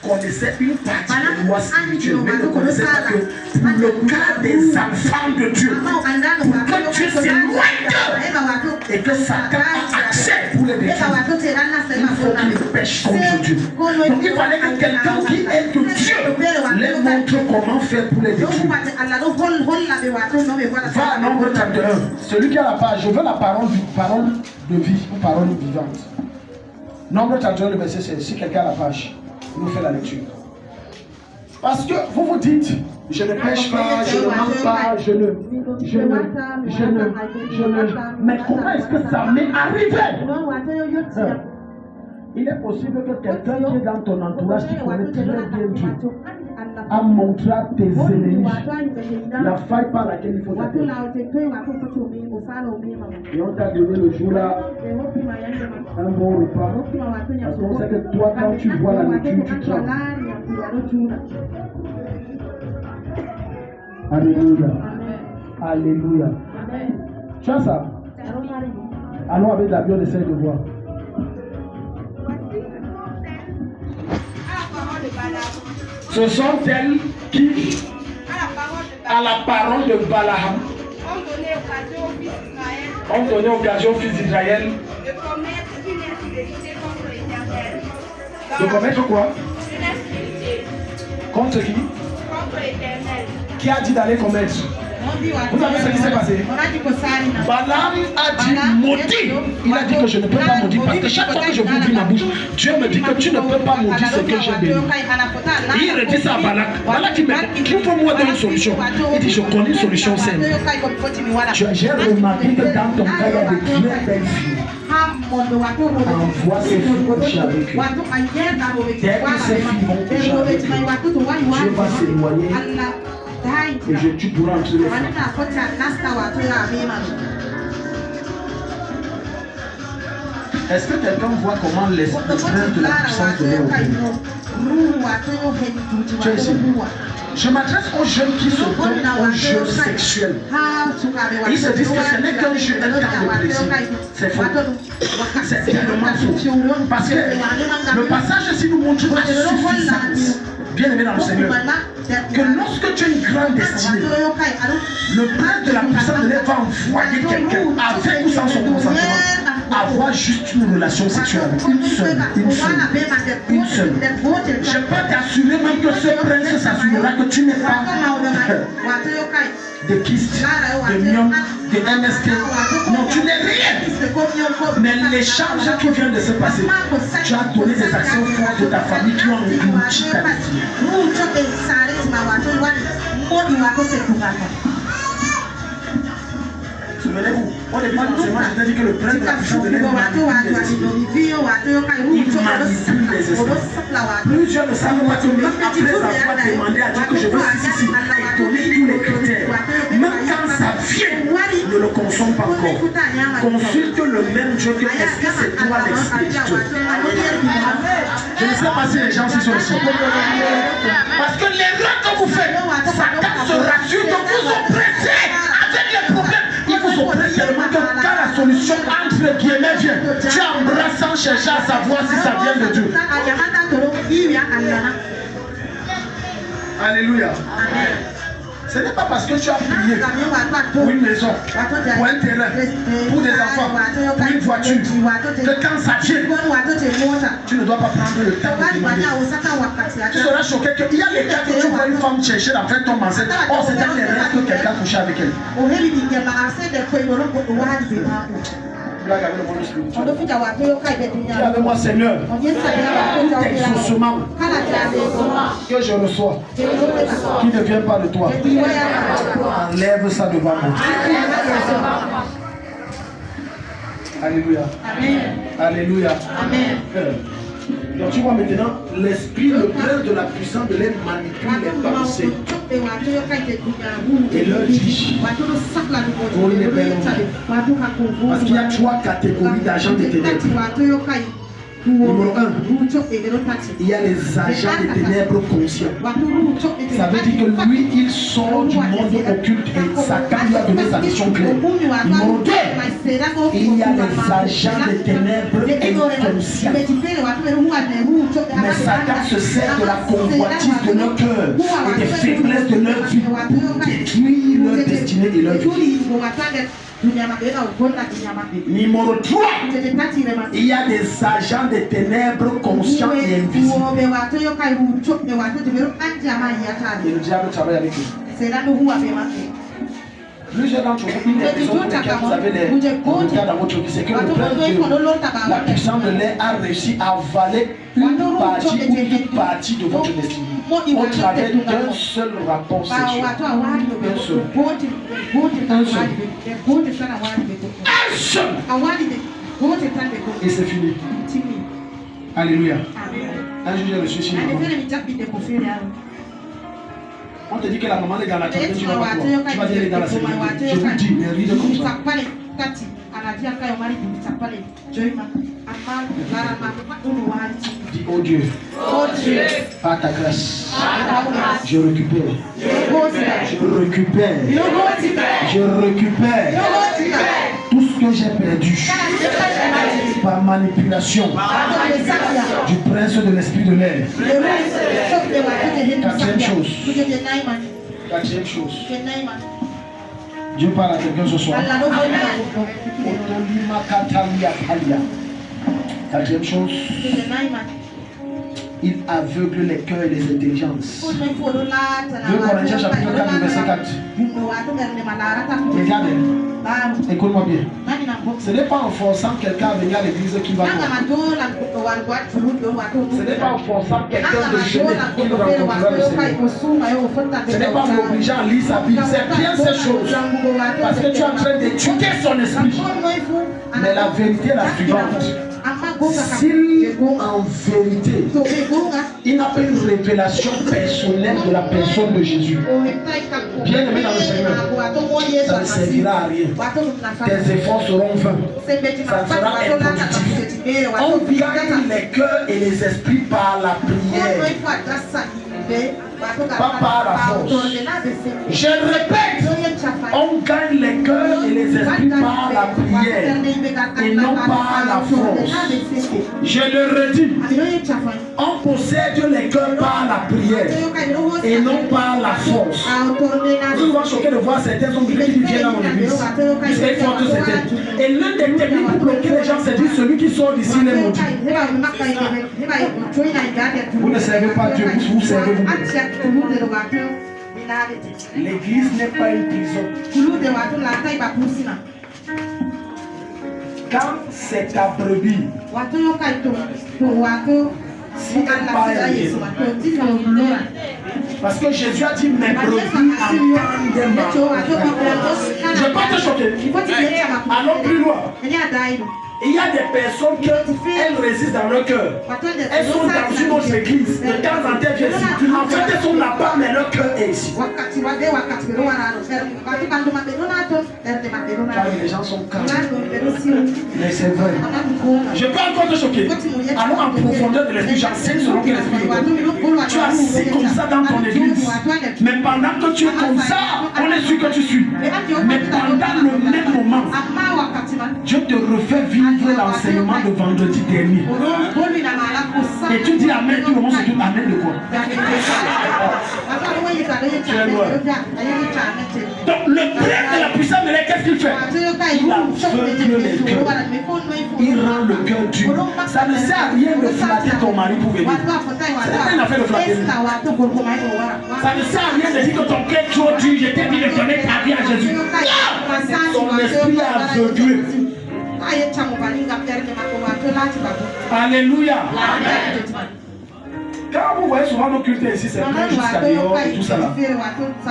connaissait une partie de loi spirituelle, mais ne connaissait pas que pour le cas des enfants de Dieu, pour que Dieu s'éloigne d'eux et que Satan a accès pour les détruire, il faut qu'il pêche contre Dieu. Donc il fallait que quelqu'un qui est de Dieu les montre comment faire pour les détruire. Va à Nombre 31. Celui qui a la page, je veux la parole de vie ou parole vivante. Nombre 31, le verset 16. Si quelqu'un a la page, il nous fait la lecture. Parce que vous vous dites, je ne pêche pas, je ne mange pas, je ne. Mais comment est-ce que ça m'est arrivé? Il est possible que quelqu'un qui est dans ton entourage, qui connaît très bien Dieu, a montré à tes ennemis la faille par laquelle il faut t'appeler. Et on t'a donné le jour là un bon repas. Parce qu'on sait que toi, quand tu vois la nourriture, tu trembles. Alléluia. Alléluia. Tu as ça? Allons avec la Bible, on essaie de voir. Ce sont elles qui, à la parole de Balaam, ont donné occasion aux fils d'Israël de commettre une infidélité contre l'Éternel. De commettre quoi? Une infidélité. Contre qui? Contre l'Éternel. Qui a dit d'aller commettre? Vous savez ce qui s'est passé? Balaam a dit maudit. Il a dit que je ne peux pas maudire parce que chaque fois que je ouvre ma bouche, Dieu me dit que tu ne peux pas maudire ce que j'ai béni. Il redit ça à Balak. Balak il me dit, trouve-moi une solution. Il dit, je connais une solution simple. J'ai remarqué que dans ton cas, il y a des très belles filles. Envoie ces filles coucher avec eux. Dès que ces filles vont coucher avec eux, Dieu va s'éloigner. Et tu pourras entrer les femmes. Est-ce que quelqu'un voit comment l'esprit de la puissance de l'eau tu es ici. Je m'adresse aux jeunes qui se donnent aux jeux sexuels. Ils se disent que ce n'est qu'un jeu, un cas de plaisir. C'est faux. C'est tellement faux. Parce que le passage ici nous montre la suffisance. Bien aimé dans le Seigneur, que lorsque tu as une grande destinée, le prince de la puissance de l'air va envoyer quelqu'un avec ou sans son consentement avoir juste une relation sexuelle avec une seule. Je peux t'assurer même que ce prince s'assurera que tu n'es pas de kyste, de myome, de MST. Non, tu n'es rien. Mais l'échange qui vient de se passer, tu as donné des actions fortes de ta famille qui ont englouti ta destinée. souvenez-vous, au début de l'enseignement, je t'ai dit que le prince de la puissance de l'air manipule les esprits. Il manipule les esprits. Plusieurs ne savent pas que même après avoir demandé à Dieu que je veux ceci, et donner tous les critères, même quand ça vient, ne le consomme pas encore. Consulte le même Dieu que est-ce que c'est toi l'expéditeur. Je ne sais pas si les gens s'y sont ici. Parce que l'erreur que vous faites, Satan se rassure que vous oppressez avec les problèmes. Il vous oppresse tellement que quand la solution entre guillemets vient, tu embrasses sans chercher à savoir si ça vient de Dieu. Alléluia. Ce n'est pas parce que tu as prié pour une maison, pour un terrain, pour des enfants, pour une voiture, que quand ça vient, tu ne dois pas prendre le temps de demander. Tu seras choqué qu'il y a des cas que tu vois une femme chercher la fête tombe enceinte. Oh, c'est un erreur que quelqu'un couchait avec elle. Blague avec le monde spirituel. Dis avec moi, Seigneur, tout exaucement que je reçois, qui ne vient pas de toi, enlève ça devant moi. Alléluia. Alléluia. Donc tu vois maintenant, l'esprit, le prince de la puissance de l'air manipule les pensées et leur dit, oh, il est bel homme. Parce qu'il y a 3 catégories d'agents de ténèbres. Numéro 1, il y a les agents des ténèbres conscients. Ça veut dire que lui, il sort du monde occulte et Satan lui a donné sa mission claire. Numéro 2, il y a les agents des ténèbres inconscients. Mais Satan se sert de la convoitise de leur cœur et des faiblesses de leur vie pour détruire leur destinée et leur vie. Numéro 3, il y a des agents des ténèbres conscients et invisibles. Et le diable travaille avec eux. Plusieurs d'entre vous, une des raisons pour lesquelles vous avez des retards dans votre vie, c'est que le prince de la puissance de l'air a réussi à avaler une partie ou toute partie de votre destinée au travers d'un seul rapport sexuel. Un seul. Un seul. Un seul. Et c'est fini. Alléluia. Un jour j'ai reçu ici. On te dit que la maman est dans la tête, tu vas pas toi. Tu vas dire elle est dans la sécurité. Je vous dis, mais ride comme ça. Dis, oh Dieu, par ta grâce, je récupère. Je récupère. Je récupère tout ce que j'ai perdu par manipulation du prince de l'esprit de l'air. Quatrième chose. Dieu parle à quelqu'un ce soir. Quatrième chose. Il aveugle les cœurs et les intelligences. 2 Corinthiens chapitre 4 verset 4. Regardez. Écoute-moi bien. Ce n'est pas en forçant quelqu'un à venir à l'église qui va comprendre. Ce n'est pas en forçant quelqu'un de jeûner qui rencontrera le Seigneur. Ce n'est pas en obligeant à lire sa Bible. C'est bien ces choses. Parce que tu es en train d'étudier son esprit. Mais la vérité est la suivante. S'il, en vérité, il n'a pas une révélation personnelle de la personne de Jésus, bien aimé dans le Seigneur, ça ne servira à rien. Tes efforts seront vains. Ça sera improductif. On gagne les cœurs et les esprits par la prière, pas par la force. Je répète, on gagne les cœurs et les esprits par la prière et non par la force. Je le redis, on possède les cœurs par la prière et non par la force. Je suis choqué de voir certains hommes qui viennent dans mon église. Ils font tout c'était. Et l'un des techniques pour bloquer les gens, c'est dire celui qui sort d'ici les maudits. Vous ne servez pas Dieu, vous servez vous-même. L'église n'est pas une prison. Quand c'est ta brebis, si elle parle, parce que Jésus a dit mes brebis entendent ma voix. Je ne vais pas te choquer. Allons plus loin. Il y a des personnes qui elles résistent dans leur cœur. Elles sont dans une autre église. De temps en temps, elles viennent ici. En fait, elles sont là-bas, mais leur cœur est ici. Car les gens sont calmes. Mais c'est vrai. Je ne peux encore te choquer. Allons en profondeur de l'esprit. J'enseigne selon que l'esprit est. Tu as assis comme ça dans ton église. Mais pendant que tu es comme ça, on est sûr que tu suis. Mais pendant le même moment, Dieu te refait vivre l'enseignement de vendredi dernier. Et tu dis Amen, tout le monde se dit Amen de quoi? Donc le prince de la puissance de l'air, qu'est-ce qu'il fait? Il aveugle les cœurs. Il rend le cœur dur. Ça ne sert à rien de flatter ton mari pour venir. C'est pas une affaire de flatter. Ça ne sert à rien de dire que ton cœur est trop dur. Je t'ai dit de donner ta vie à Jésus. Non! Ton esprit est aveuglé. Alléluia. Quand vous voyez souvent nos cultes ici, c'est plein jusqu'à dehors et tout ça là.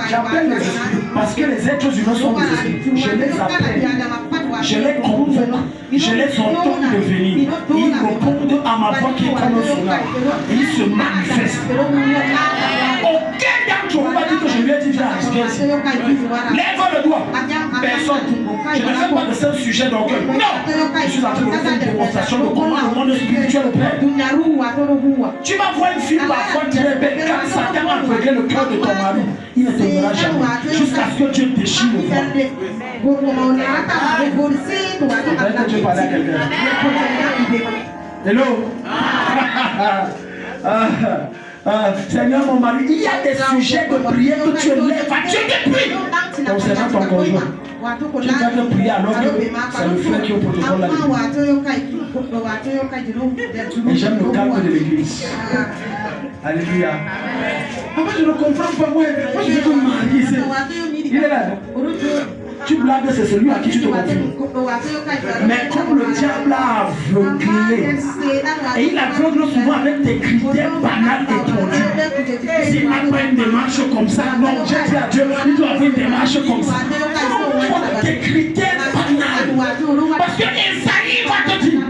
J'appelle les esprits parce que les êtres humains sont des esprits. Je les appelle, je les convoque, je les ordonne de venir. Ils répondent à ma voix qui est comme un sonore. Ils se manifestent. Aucun d'entre vous va dire que je lui ai dit viens risquer ici. Lève le doigt. Personne. Je ne fais pas de ce sujet d'orgueil. Non. Je suis en train de faire une démonstration de comment le monde spirituel opère. Tu vas voir une fille parfois très belle. Quand Satan a aveuglé le cœur de ton mari, il ne t'aimera jamais. Jusqu'à ce que Dieu déchire le voile. Peut-être que Dieu parle à quelqu'un. Hello. Seigneur, mon mari, il y a des sujets de prière que tu élèves à Dieu depuis. Concernant ton conjoint. Tu vas te prier alors que c'est le frère qui est au protocole là. Et j'aime le calme de l'église. Alléluia. Moi, je ne comprends pas. Moi, je veux que me marier. Il est là. Tu blagues, c'est celui à qui tu te confies. Mais comme le diable a aveuglé, et il aveugle souvent avec des critères banals et tordus. S'il n'a pas une démarche comme ça, non, j'ai dit à Dieu, il doit avoir une démarche comme ça. Des critères banals. Parce que Esaïe va te dire,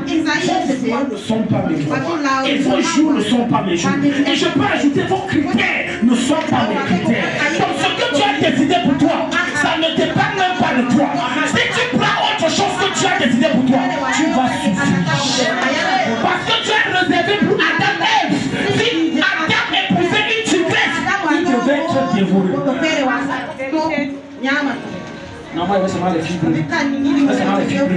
vos voix ne sont pas mes voix. Et vos jours ne sont pas mes jours. Et je peux ajouter, vos critères ne sont pas mes critères. Donc ce que tu as décidé pour toi, ça ne dépend même pas de toi. Si tu prends autre chose que tu as décidé pour toi, tu vas souffrir. Parce que tu as réservé pour Adam et Ève. Si Adam épousait une tigresse, il devait être dévoré. Non, moi, c'est mal les filles. C'est mal les filles.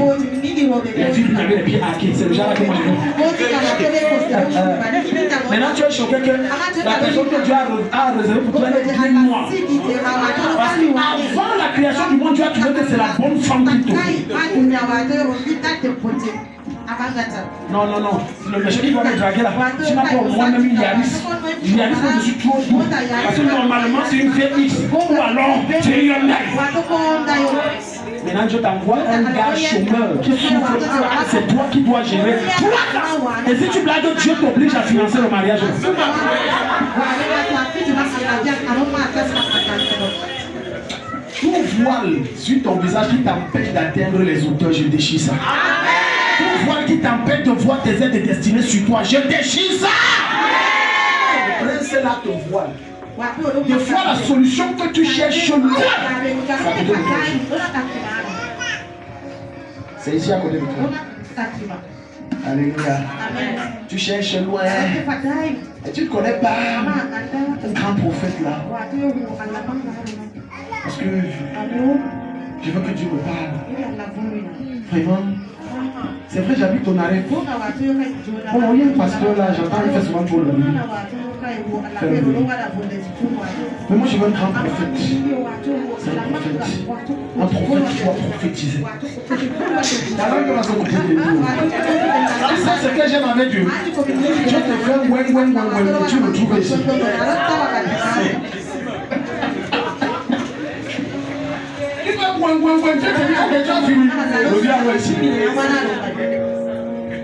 Les filles qui avaient les pieds hackés, c'est déjà là que moi je veux. Maintenant, tu es choqué que la personne que Dieu a réservée pour toi, elle est bien noire. Parce qu'avant la création du monde, Dieu a trouvé que c'est la bonne femme qui te fait. Non, non, non. Le méchant qui va me draguer là. Tu n'as pas au moins même une Yaris. Une Yaris que je suis trop doux. Parce que normalement, c'est une fille X. Ou alors, tu es une Hyundai. Maintenant, je t'envoie un gars chômeur qui souffre. C'est toi qui dois gérer. Et si tu blagues, Dieu t'oblige à financer le mariage. Tout voile sur ton visage qui t'empêche d'atteindre les auteurs, je déchire ça. Tout voile qui t'empêche de voir tes aides destinées sur toi, je déchire ça. Le prince là te voile. Des fois, la solution que tu cherches loin, c'est ici à côté de toi. Alléluia. Tu cherches loin. Et tu ne connais pas un grand prophète là. Parce que je veux que Dieu me parle. Vraiment. C'est vrai, j'habite au Narek. Bon, il y a un pasteur là, j'entends, il fait souvent trop le bruit. Mais moi, je veux un grand prophète. C'est un prophète. Un prophète qui doit prophétiser. La langue va se couper de nous. Ça, c'est que j'aime avec Dieu. Je te fais et tu me trouves ici.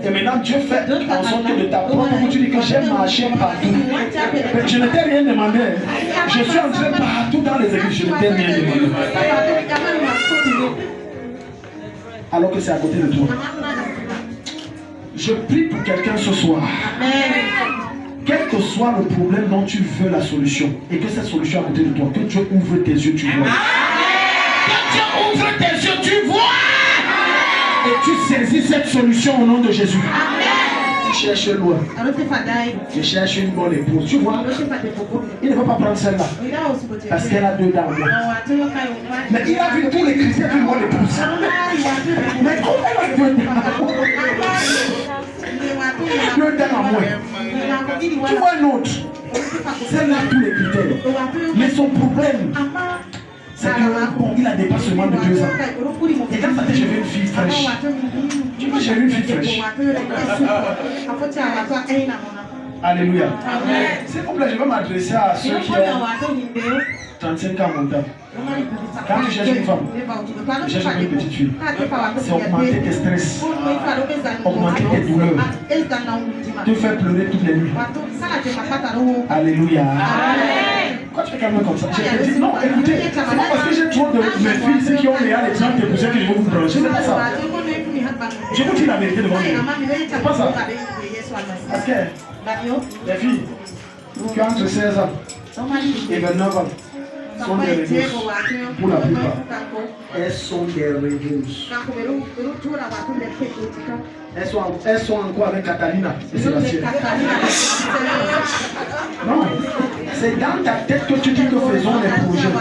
Et maintenant Dieu fait en sorte que de ta propre bouche tu dis que j'aime marcher partout. Mais je ne t'ai rien demandé. Je suis entré partout dans les églises, je ne t'ai rien demandé. alors que c'est à côté de toi. Je prie pour quelqu'un ce soir. Quel que soit le problème dont tu veux la solution, et que cette solution est à côté de toi, que Dieu ouvre tes yeux, tu vois. Que Dieu ouvre tes yeux, tu vois. Et tu saisis cette solution au nom de Jésus. Tu cherches loin. Tu cherches une bonne épouse. Tu vois, il ne veut pas prendre celle-là. Parce qu'elle a 2 dents. Mais il a vu tous les critères d'une bonne épouse. Mais comment elle a 2 dents? 2 dents à moins. Tu vois un autre. Celle-là a tous les critères. Mais son problème, c'est qu'il a des dépassements de 2 ans. Et quand ça dit je veux une fille fraîche, tu vois, j'ai une fille fraîche. Alléluia. S'il vous plaît, je vais m'adresser à ceux qui ont 35 ans montant. Quand tu cherches une femme, tu cherches une petite fille. C'est augmenter tes stress, augmenter tes douleurs, te faire pleurer toutes les nuits. Alléluia. Pourquoi tu fais calmer comme ça? Je te dis non, écoutez, c'est pas parce que j'ai trop de mes filles ici qui ont les exemples de pousser que je vais vous brancher. C'est pas ça. Je vous dis la vérité devant Dieu. C'est pas ça. Parce que les filles qui ont entre 16 ans et 29 ans sont des rêveuses. Pour la plupart, elles sont des rêveuses. Elles sont encore avec Catalina et Sébastien. Non, c'est dans ta tête que tu dis que faisons les projets.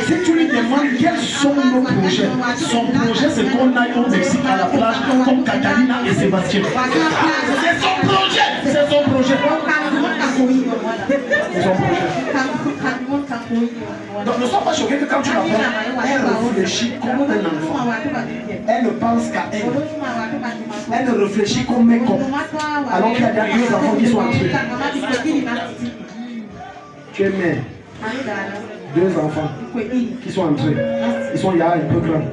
Si tu lui demandes quels sont nos projets, son projet c'est qu'on aille au Mexique à la plage comme Catalina et Sébastien. C'est son projet. C'est son projet. C'est son projet. Donc ne sois pas choqué que quand tu la prends, elle réfléchit comme un enfant. Elle ne pense qu'à elle. Elle ne réfléchit comme un con. Alors qu'il y a 2 enfants qui sont entrés. Tu es mère. 2 enfants qui sont entrés. Ils sont là un peu grands.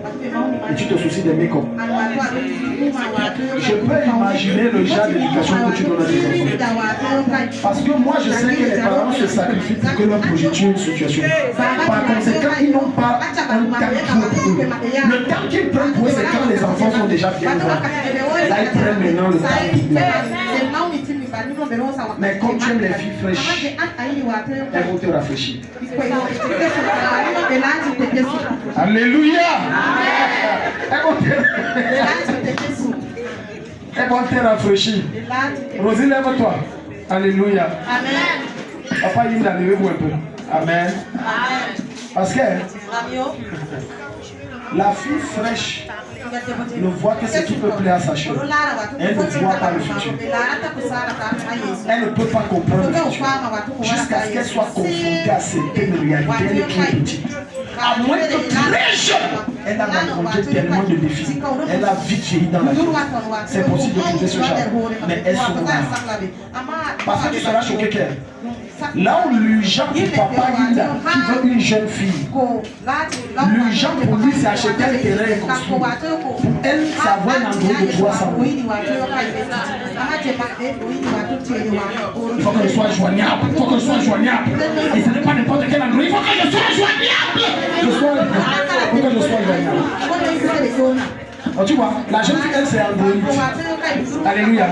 Et tu te soucies des make-up. Je peux imaginer le genre d'éducation que tu donnes à tes enfants. Parce que moi je sais que les parents se sacrifient pour que leur projet tue une situation. Par conséquent, ils n'ont pas un temps pour eux. Le temps qu'ils prennent pour eux, c'est quand les enfants sont déjà bien grands. Là, ils prennent maintenant le temps pour eux. Mais comme tu aimes les filles fraîches, elles vont te rafraîchir. Alléluia. Elles vont te rafraîchir. Rosie, lève-toi. Alléluia. Papa, il m'a levé vous un peu. Amen. Parce que la fille fraîche ne voit que ce qui peut plaire à sa chair. Elle ne voit pas le futur. Elle ne peut pas comprendre le futur. Jusqu'à ce qu'elle soit confrontée à certaines réalités. Elle est trop petite. À moins que très jeune, elle a rencontré tellement de défis. Elle a vite vieilli dans la vie. C'est possible de trouver ce genre. Mais elle sera là. Parce que tu seras choqué qu'elle. Là où l'urgent pour papa Linda, qui veut une jeune fille, l'urgent pour lui c'est acheter un terrain et construire. Pour elle, c'est avoir un endroit de 300 000. Il faut que je sois joignable. Il faut que je sois joignable. Et ce n'est pas n'importe quel endroit. Il faut que je sois joignable. Il faut que je sois joignable. Alors, tu vois, la jeune fille, elle, c'est Android. Alléluia.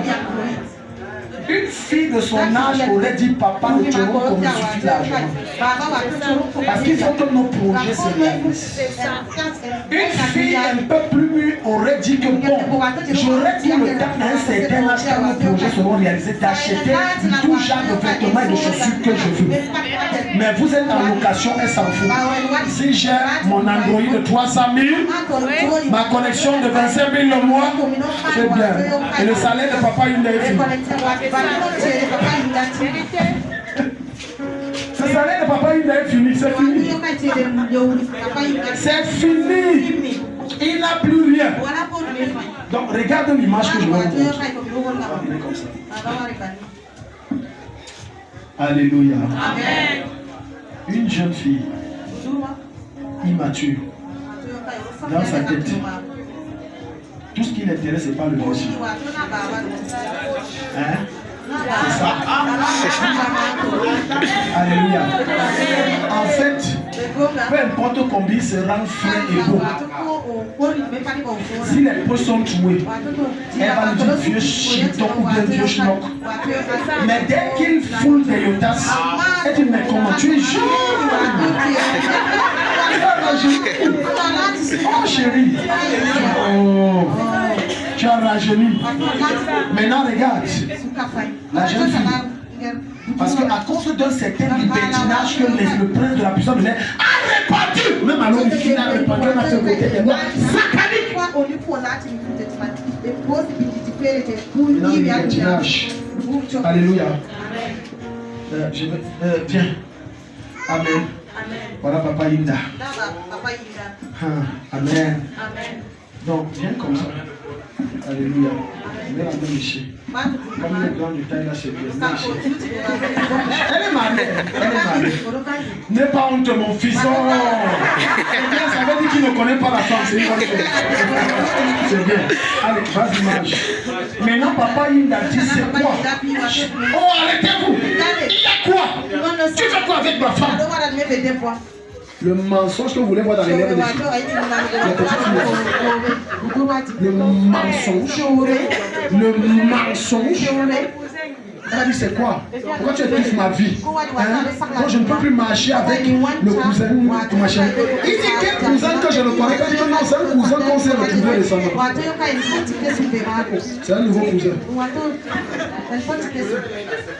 Une fille de son âge aurait dit papa, nous tirons comme il suffit l'argent. Parce qu'il faut que nos projets se réalisent. Une fille un peu plus mûre aurait dit que bon, j'aurais tout le temps à un certain âge quand nos projets seront réalisés d'acheter tout genre de vêtements et de chaussures que je veux. Mais vous êtes en location, elle s'en fout. Si j'ai mon Android de 300 000, ma connexion de 25 000 le mois, c'est bien. Et le salaire de papa, il est fini. Ce salaire de papa, il est fini, c'est fini. C'est fini. Il n'a plus rien. Donc regarde l'image que je vais vous montrer. Alléluia. Amen. Une jeune fille immature dans sa tête. Tout ce qui l'intéresse, c'est pas le reçu. Hein? C'est ça. Alléluia. En fait, Peu importe combien il se rend frais et beau. Si les poches sont trouées, elle va lui dire vieux chiton ou bien vieux schnock. Mais dès qu'il foule des yotas, elle dit mais comment tu es jeune? Oh chérie, oh, tu as rajeuni. Maintenant regarde, la jeune fille. Parce qu'à cause d'un certain libertinage que le prince de la puissance de l'air a répandu, même à l'homme, il a répandu à ce côté des lois sataniques. Maintenant, le libertinage. Alléluia. Viens. Amen. Voilà Papa Yinda. Amen. Donc, viens comme ça. Alléluia. Mets la main ici. Comme il est grand du taille là, c'est bien. Elle est mariée. Elle est mariée. N'aie pas honte, mon fils. Oh. Ça veut dire qu'il ne connaît pas la femme. C'est une bonne chose. C'est bien. Allez, vas-y, mange. Maintenant, Papa Yinda dit c'est quoi? Oh, arrêtez-vous. Il y a quoi? Tu fais quoi avec ma femme? Le mensonge que vous voulez voir dans les lèvres des filles. Le mensonge. Le mensonge. Elle a dit c'est quoi? Pourquoi tu étouffes ma vie? Moi je ne peux plus marcher avec le cousin ou machin. Il dit quel cousin que je ne connais pas? Il dit non, c'est un cousin qu'on s'est retrouvé récemment. C'est un nouveau cousin.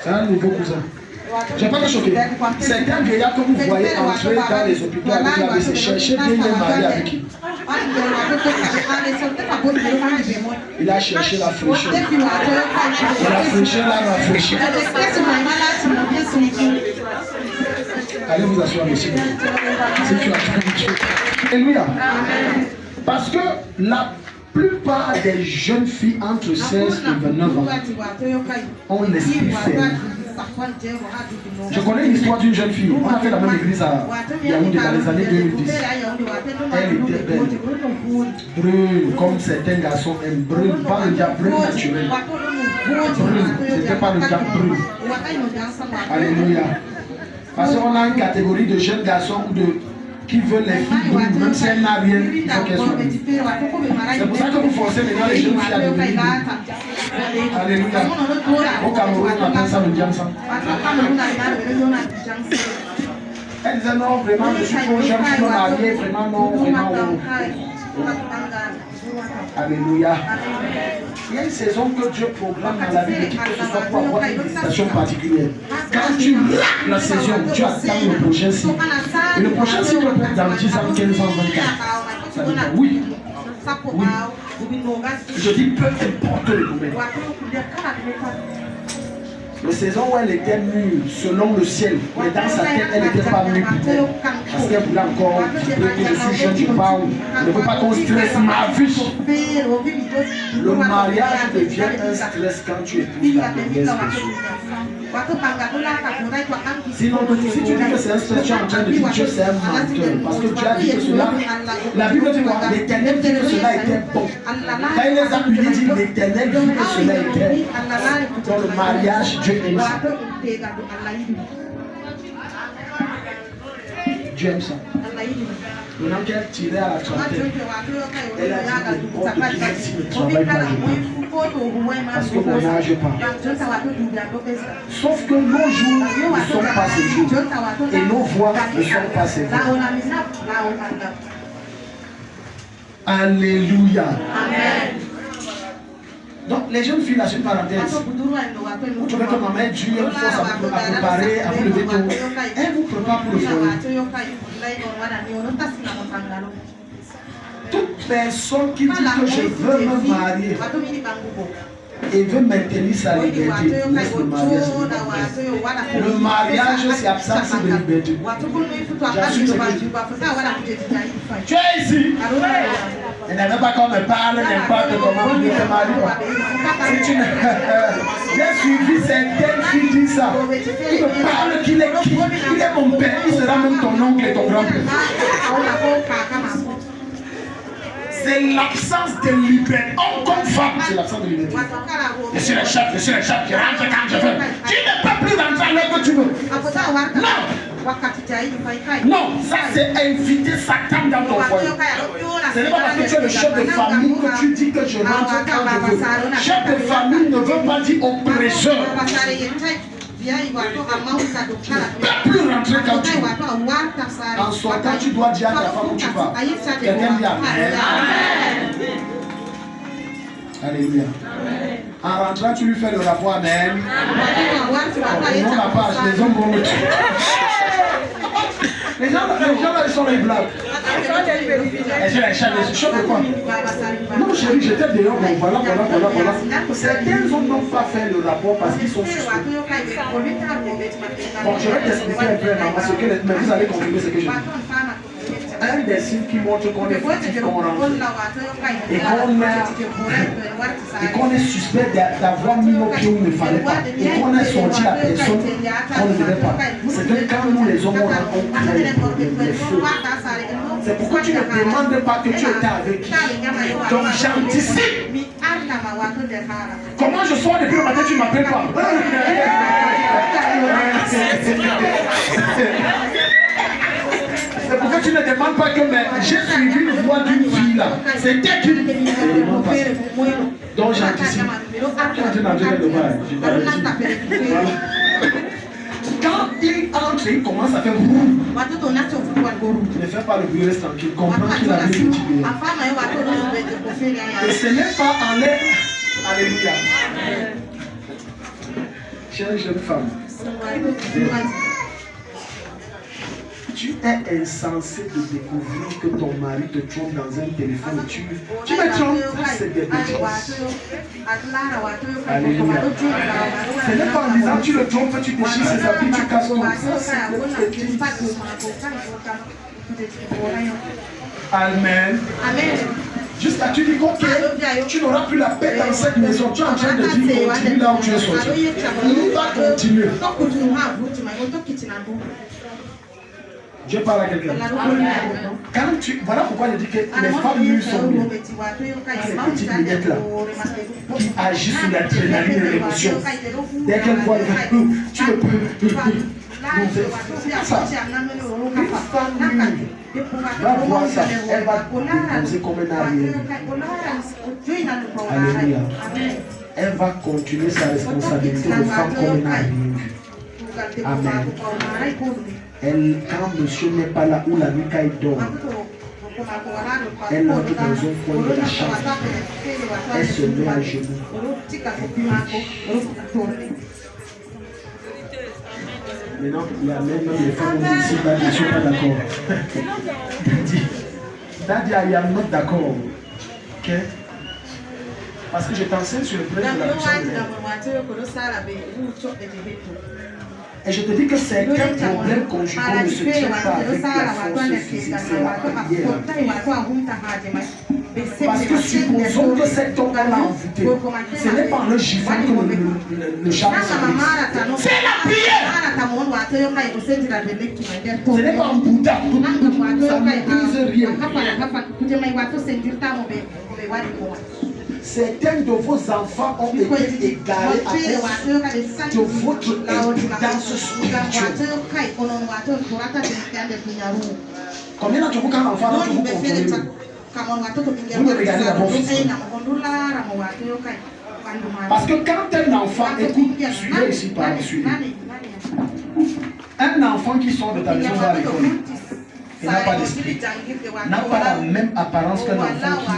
C'est un nouveau cousin. Je n'ai pas choqué. C'est un vieillard que vous voyez entrer dans les hôpitaux avec la BC. Cherchez bien, il est marié avec qui? Il a cherché la fraîcheur. La fraîcheur l'a rafraîchi. Allez vous asseoir, monsieur. Si tu as tout. Alléluia. Parce que la plupart des jeunes filles entre 16 et 29 ans ont l'esprit fermé. Je connais l'histoire d'une jeune fille. On a fait la même église à Yaoundé dans les années 2010. Elle était belle, brune, comme certains garçons aiment, brune, pas le diable brune naturel. Brune, c'était pas le diable brune. Alléluia. Parce qu'on a une catégorie de jeunes garçons ou de qui veulent les filles brunes, même si elles n'ont rien, il faut qu'elles soient brunes. C'est pour ça que vous forcez maintenant les jeunes filles à devenir brunes. Alléluia. Au Cameroun, on appelle ça le diamant. Elle disait non, vraiment, je suis trop jeune, je suis mariée, vraiment non, vraiment non. Alléluia. Il y a une saison que Dieu programme dans la vie de qui que ce soit pour avoir une destination particulière. Quand tu rates la saison, tu attends le prochain cycle. Et le prochain cycle peut être dans 10 ans, 15 ans, 24. Ça veut dire oui. Oui. Je dis peu importe le domaine. La saison où elle était mûre selon le ciel, mais dans sa tête, elle n'était pas mûre. Parce qu'elle voulait encore, je suis jeune, je parle, je ne veux pas qu'on stresse ma vie. Le mariage devient un stress quand tu épouses la mauvaise personne. Sinon, si tu dis que c'est un stress, tu es en train de dire que c'est un menteur. Parce que tu as dit que cela, la Bible dit quoi? L'Éternel dit que cela était bon. Quand il les a unis, il dit l'Éternel dit que cela était bon. Dans le mariage, Dieu aime ça. Dieu aime ça. Maintenant qu'elle tirait à la trentaine, elle a dit que n'importe qui s'il ne travaille pas, je pas. Parce que mon âge pas. Sauf que nos jours ne sont pas ces jours. Et nos voix ne sont pas ces voix. Alléluia. Amen. Donc les jeunes filles, là, c'est une parenthèse. Vous trouvez que maman est dure, elle force à vous préparer, à vous lever tôt. Elle vous prépare pour le foyer. Toute personne qui dit que je veux me marier et veut maintenir sa liberté, laisse le mariage. Le mariage, c'est absence de liberté. J'assume ce que je dis. Tu es ici. Elle n'avait pas qu'on me parle n'importe comment de te marier. Si tu j'ai suivi certaines filles qui disent ça. Il me parle qu'il est qui? Il est mon père. Il sera même ton oncle et ton grand-père. C'est l'absence de liberté. Homme comme femme, c'est l'absence de liberté. Je suis le chef, je rentre quand je veux. Tu ne peux plus rentrer à l'heure que tu veux. Non. Non, ça c'est inviter Satan dans ton foyer. Ce n'est pas parce que tu es le chef de famille que tu dis que je rentre quand je veux. Chef de famille ne veut pas dire oppresseur. Tu ne peux plus rentrer quand tu veux. En sortant, tu dois dire à ta femme où tu vas. Quelqu'un dit Amen. Alléluia. En rentrant, tu lui fais le rapport Amen. Non, la page, les hommes vont le tuer. Les gens là, ils sont les blagues. J'ai la chaîne, je de quoi? Non, chérie, j'étais dehors, bon, voilà. Certains hommes n'ont pas fait le rapport parce qu'ils sont suspects. Bon, je vais t'expliquer un peu, maman, ce que mais vous allez confirmer ce que je dis. Un des signes qui montre qu'on est fautif, qu'on rentre et qu'on est suspect d'avoir mis nos pieds où il ne fallait pas et qu'on a sorti la personne qu'on ne devait pas. C'est que quand nous les hommes on crée les feux. C'est pourquoi tu ne demandes pas que tu étais avec qui. Donc j'anticipe. Comment je sors depuis le matin, tu ne m'appelles pas? C'est pourquoi tu ne demandes pas que j'ai suivi le voix d'une fille là. C'était une. Donc j'anticipe. Quand il entre, il commence à faire boum. Ne fais pas le bruit, reste tranquille. Comprends qu'il a mis le petit bruit. Et ce n'est pas en l'air. Alléluia. Chère jeune femme. Tu es insensé de découvrir que ton mari te trompe dans un téléphone et tu me trompes, c'est des bêtises. Alléluia. Ce n'est pas en disant tu le trompes, tu déchires ses habits, tu casses tout. Amen. Jusqu'à tu dis ok, tu n'auras plus la paix dans cette maison. Tu es en train de dire continue là où tu es sorti. Il va continuer. Je parle à quelqu'un. Voilà pourquoi je dis que les femmes nues sont bien. Ces petites lunettes là, qui agissent sur l'adrénaline et l'émotion. Dès qu'elles voient le tu ne peux. Ça. Une femme nue va voir ça. Elle va poser comme un arrière. Alléluia. Elle va continuer sa responsabilité de femme comme un arrière. Amen. Elle, quand monsieur n'est pas là où la nuit elle dort, elle entre dans un coin de la chambre. Elle se met à genoux. Maintenant, il y a même les femmes qui disent ici, je ne suis pas d'accord. Nadia, I am not d'accord. Ok? Parce que je t'enseigne sur le plan de la puissance. Et je te dis que certains problèmes conjugaux ne se tiennent pas avec la force physique, c'est la prière. Parce que supposons que cet homme l'a envoûté. Ce n'est pas le gifon que le charme se brise. C'est la prière. Ce n'est pas un Bouddha. Ça ne brise rien. Certains de vos enfants ont été égarés à cause de votre impudence spirituelle. Combien d'entre vous, quand l'enfant entre vous contrôlez, vous ne regardez d'abord physiquement. Parce que quand un enfant écoute, suivez ici par suivez. Un enfant qui sort de ta maison va à l'école. Il n'a pas d'esprit, n'a pas la même apparence qu'un enfant qui,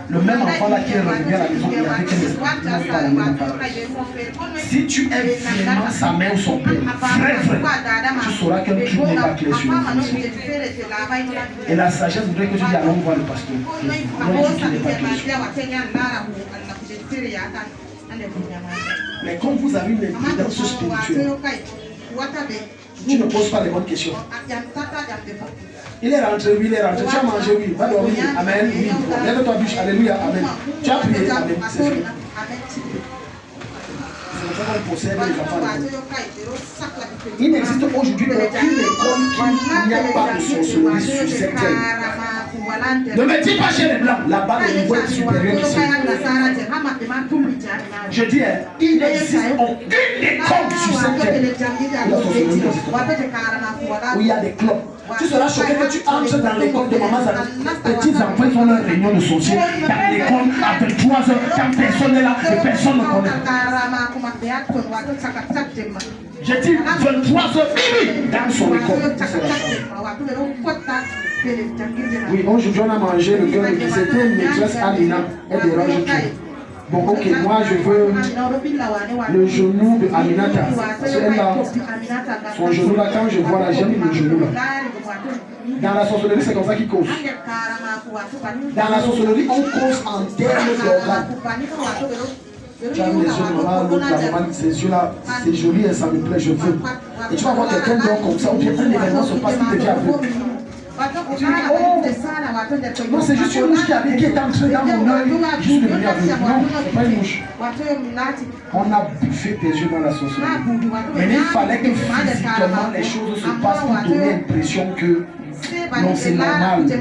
le même enfant là qui est revenu à la maison et avec un esprit, n'a pas la même apparence. Si tu aimes vraiment sa mère ou son père, frère, tu sauras qu'un truc n'est pas clair sur lui. Et la sagesse voudrait que tu dis allons voir le pasteur. Non, un truc n'est pas clair sur lui. Mais comme vous avez une intelligence spirituelle, tu ne poses pas les bonnes questions. Il est rentré, oui, il est rentré. Tu as mangé, oui. Va dormir, amen, oui. Lève-toi, biche, alléluia, amen. Tu as prié, amen. C'est fini. C'est comme ça qu'on possède les enfants. Il n'existe aujourd'hui aucune école qui n'y a pas de sorcellerie sur cette terre. Ne me dis pas chez les blancs, là-bas le niveau est supérieur qu'ici. Je dis, il n'existe aucune école sur cette terre. La sorcellerie. sorcellerie dans cette école. Où il y a des clubs. Tu seras choqué que tu entres dans l'école de maman. Les petits enfants font leur réunion de sorciers dans l'école à 23h quand personne n'est là et personne ne connaît. J'ai dit 23h dans son école. Oui, aujourd'hui on a mangé le cœur de qui c'était une maîtresse Alina. Elle dérange tout. Bon, ok, moi je veux le genou de Aminata. Parce qu'elle a son genou là, quand je vois là, j'aime le genou là. Dans la sorcellerie, c'est comme ça qu'ils causent. Dans la sorcellerie, on cause en termes d'organes. Tu as mis les yeux noirs, l'autre la maman, ces yeux-là, c'est joli et ça me plaît, je veux. Et tu vas voir quelqu'un d'autre comme ça, ou bien un événement se passe, il devient aveugle. Non, c'est juste une mouche qui est entrée dans mon œil. Je suis devenu aveugle. Non, c'est pas une mouche. On a bouffé tes yeux dans la sorcellerie. Mais il fallait que physiquement les choses se passent pour donner l'impression que non, c'est normal. Il n'y a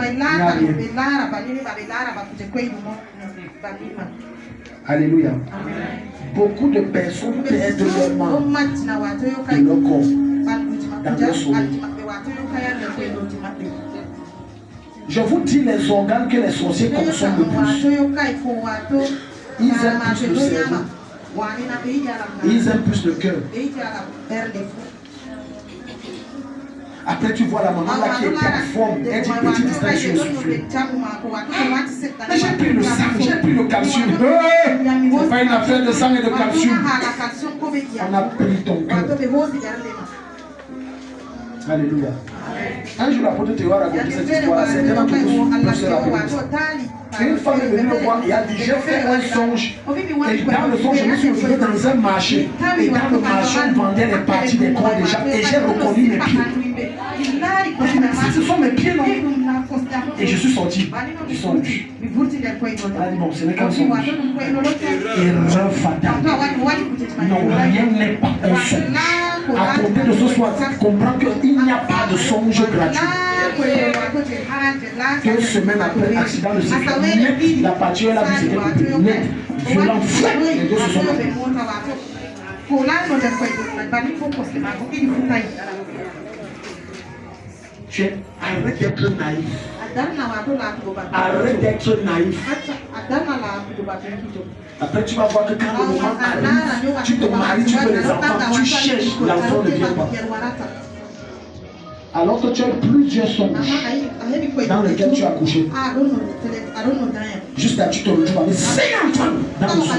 rien. Alléluia. Beaucoup de personnes perdent leur main et leur corps dans leur sommeil. Je vous dis les organes que les sorciers consomment le plus. Ils aiment plus le cerveau. Ils aiment plus le cœur. Après, tu vois la maman là qui était en forme. Elle dit petite distraction soufflée. Mais j'ai pris le sang, j'ai pris le calcium. C'est pas une affaire de sang et de calcium. On a pris ton cœur. Alléluia. Un jour, l'apôtre Théo a raconté cette histoire. C'était dans tout le se rappeler. Une femme est venue me voir et a dit, j'ai fait un songe. Et dans le songe, je me suis retrouvé dans un marché. Et dans le marché, on vendait les parties des corps des gens. Et j'ai reconnu mes pieds. Ce sont mes pieds, non? Et je suis sorti du songe. Elle a dit, bon, ce n'est qu'un songe. Erreur fatale. Non, rien n'est pas un songe. À compter de ce soir, tu comprends qu'il n'y a pas de songe gratuit. 2 semaines après l'accident de sécurité, la partie elle a vu c'était coupé. Net, violent, fou, les deux se sont battus. Arrête d'être naïf. Arrête d'être naïf. Après tu vas voir que quand le moment arrive, tu te maries, tu veux les enfants, tu cherches, l'enfant ne vient pas. Alors que tu as plusieurs songes dans lesquels tu as couché. Jusqu'à tu te retrouves avec 5 enfants dans le songe.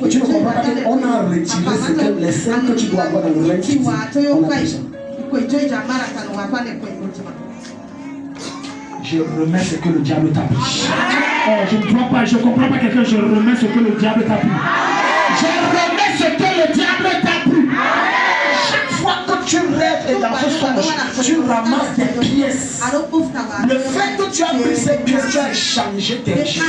Et tu ne comprends pas qu'on a retiré les 5 que tu dois avoir dans le règne. On a pris ça. Je remets ce que le diable t'a pris. Oh, je ne crois pas, je ne comprends pas quelqu'un, je remets ce que le diable t'a pris. Je remets ce que le diable t'a pris. Chaque fois que tu rêves et dans ce songe, tu ramasses des pièces. Le fait que tu as pris ces pièces, tu as échangé tes pièces.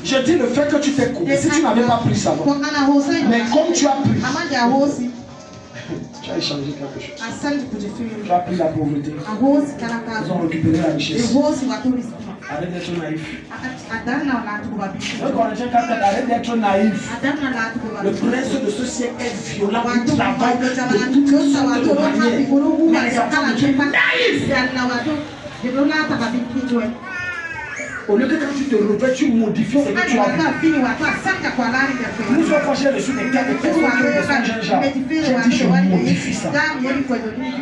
Je dis le fait que tu t'es coupé, si tu n'avais pas pris ça, bon. Mais comme tu as pris, tu as échangé quelque chose. Tu as pris la pauvreté. Ils ont récupéré la richesse. Arrête d'être naïf. Arrête d'être naïf. Le prince de ce siècle est violent. Il travaille de toutes sortes de manières. Mais les enfants de Dieu sont naïfs. Au lieu que quand tu te réveilles, tu modifies ce que tu as vu. Nous sommes fâchés dessus des cas de personnes qui ont besoin de genre. J'ai dit, je modifie ça.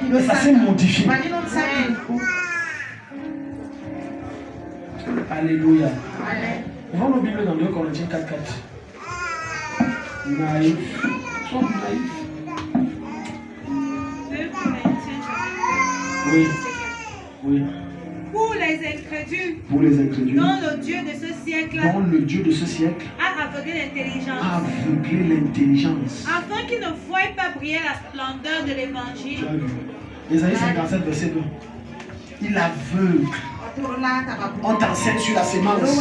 Mais ça s'est modifié. Alléluia. Ouvrons nos Bibles dans 2 Corinthiens 4:4. Naïf. Sois naïf. 2 Corinthiens. Oui. Oui. Pour les incrédules, dont le Dieu de ce siècle a aveuglé l'intelligence, afin qu'ils ne voient pas briller la splendeur de l'évangile. Ésaïe 57, verset 2. Il aveugle. On t'enseigne sur la sémence.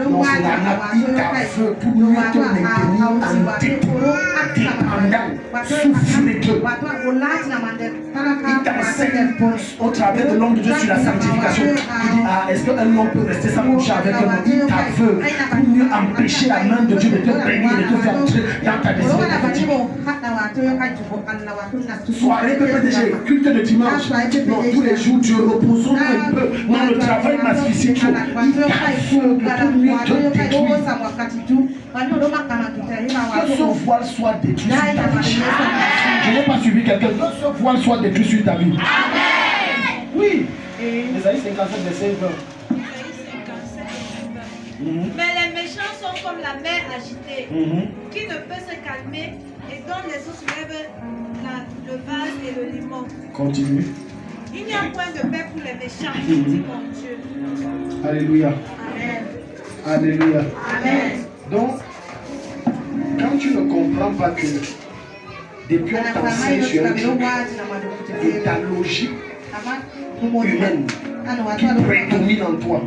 Non, c'est l'arnaque. Il t'aveugle pour mieux te maintenir en dépendant, souffreteux. Il t'enseigne au travers de l'homme de Dieu sur la sanctification. Il dit, est-ce qu'un homme peut rester sans coucher avec un homme? Il t'aveugle pour mieux empêcher la main de Dieu de te bénir, de te faire entrer dans ta destinée. Soirée PPDG, culte de dimanche. Non, tous les jours, tu reposes un peu. Non, le travail m'asphyxie trop. Il faut que tout nuit te détruit. Que ce voile soit détruit sur ta vie. Je n'ai pas suivi quelqu'un. Que ce voile soit détruit sur ta vie. Oui. Ésaïe 57, verset 20. Mais les méchants sont comme la mer agitée, qui ne peut se calmer et dont les eaux soulèvent le vase et le limon. Continue. Il n'y a point de paix pour les méchants, dit mon Dieu. Alléluia. Amen. Alléluia. Amen. Donc, quand tu ne comprends pas que depuis on t'enseigne sur un truc et ta logique humaine qui prédomine en toi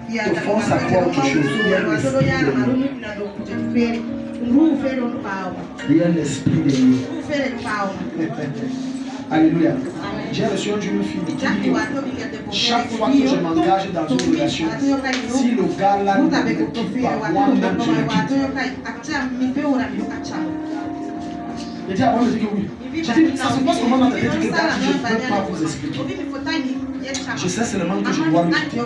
te force à croire autre chose. Il y a l'esprit de Dieu. Alléluia. J'ai reçu un jour une fille qui dit que chaque fois que je m'engage dans une relation, si le gars là ne me quitte pas, moi-même je le quitte. Je dis à moi, je dis que oui. Je dis, ça se passe comment dans ta tête que gars, je ne peux pas vous expliquer. Je sais seulement que je dois le quitter.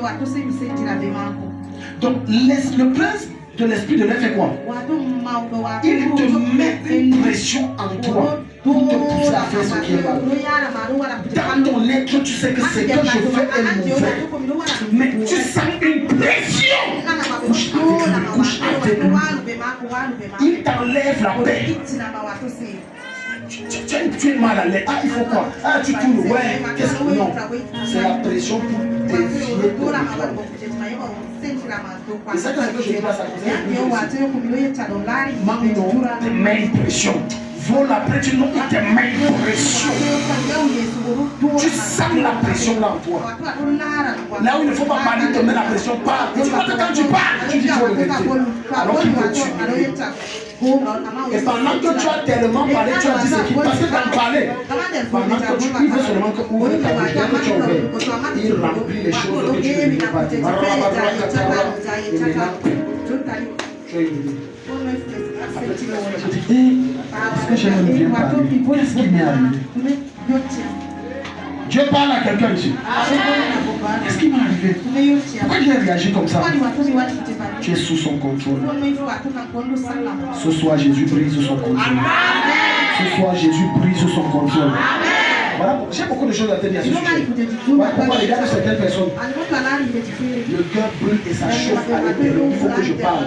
Donc, le prince de l'esprit de l'air fait quoi? Il te met une pression en toi pour te pousser à faire ce qui est mal. Dans ton être, tu sais que ce que je fais est mauvais. Mais tu sens une pression. Couche avec lui. Il t'enlève la paix. Tu es mal à l'aise. Ah, il faut quoi? Ah, tu tournes. Ouais, qu'est-ce que non? C'est la pression pour défier ton étoile. Et ça, quand je dis là, ça Maintenant, te met une pression. Vole après, tu n'as pas te met une pression. Tu sens la pression là en toi. Là où il ne faut pas parler, te met la pression. Pas. Et tu vois que quand tu parles, tu dis faut le vérité. Alors qu'il veut tuer. Et pendant que tu as tellement parlé, tu as dit ce qui parce que tu as parlé. Pendant que tu il veut seulement que ouvre ta bouche, que tu as ouvert. Il remplit les choses que tu ne veux pas dire. Et maintenant, tu es élevé. Est-ce que je ne viens pas? Qu'est-ce qui m'est arrivé? Dieu parle à quelqu'un ici. Qu'est-ce qui m'est arrivé? Pourquoi j'ai réagi comme ça? Tu es sous son contrôle. Ce soir, Jésus brise son contrôle. Ce soir, Jésus brise son contrôle. Voilà, j'ai beaucoup de choses à te dire à ce sujet. Voilà pourquoi il y a certaines personnes, le cœur brûle et ça chauffe à l'intérieur. Il faut que je parle.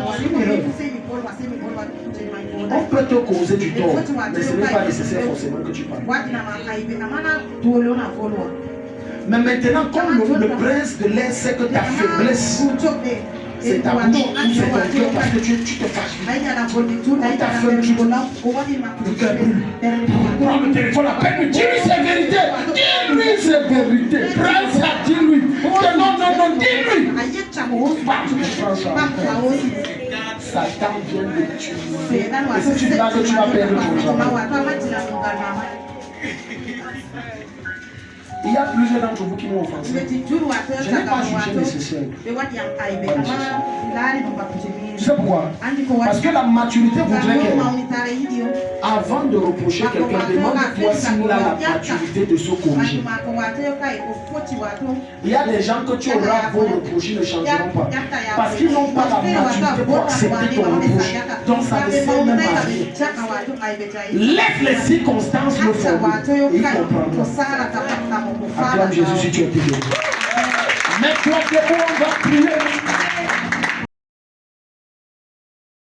On peut te causer du tort, mais ce n'est pas nécessaire forcément que tu parles. Mais maintenant, comme le prince de l'air sait que ta faiblesse, c'est ta bouche ou c'est ton cœur parce que tu te fâches. Quand ta femme, tu le cœur brûle. Prends le téléphone, appelle-lui, dis-lui ses vérités. Dis-lui ses vérités. Prends ça, dis-lui. Non, dis-lui. Satan vient de tuer. Et si tu blagues, tu vas perdre ton travail. Il y a plusieurs d'entre vous qui m'ont offensé. Je n'ai pas jugé nécessaire. Tu sais pourquoi? Parce que la maturité voudrait que, avant de reprocher quelqu'un, demande-toi s'il a la maturité de se corriger. Il y a des gens que tu auras beau reprocher ne changeront pas. Parce qu'ils n'ont pas la maturité pour accepter ton reproche. Donc ça ne sert même à rien. Laisse les circonstances le former. Il comprendra. Acclame Jésus si tu es délivré. Mets-toi debout, on va prier.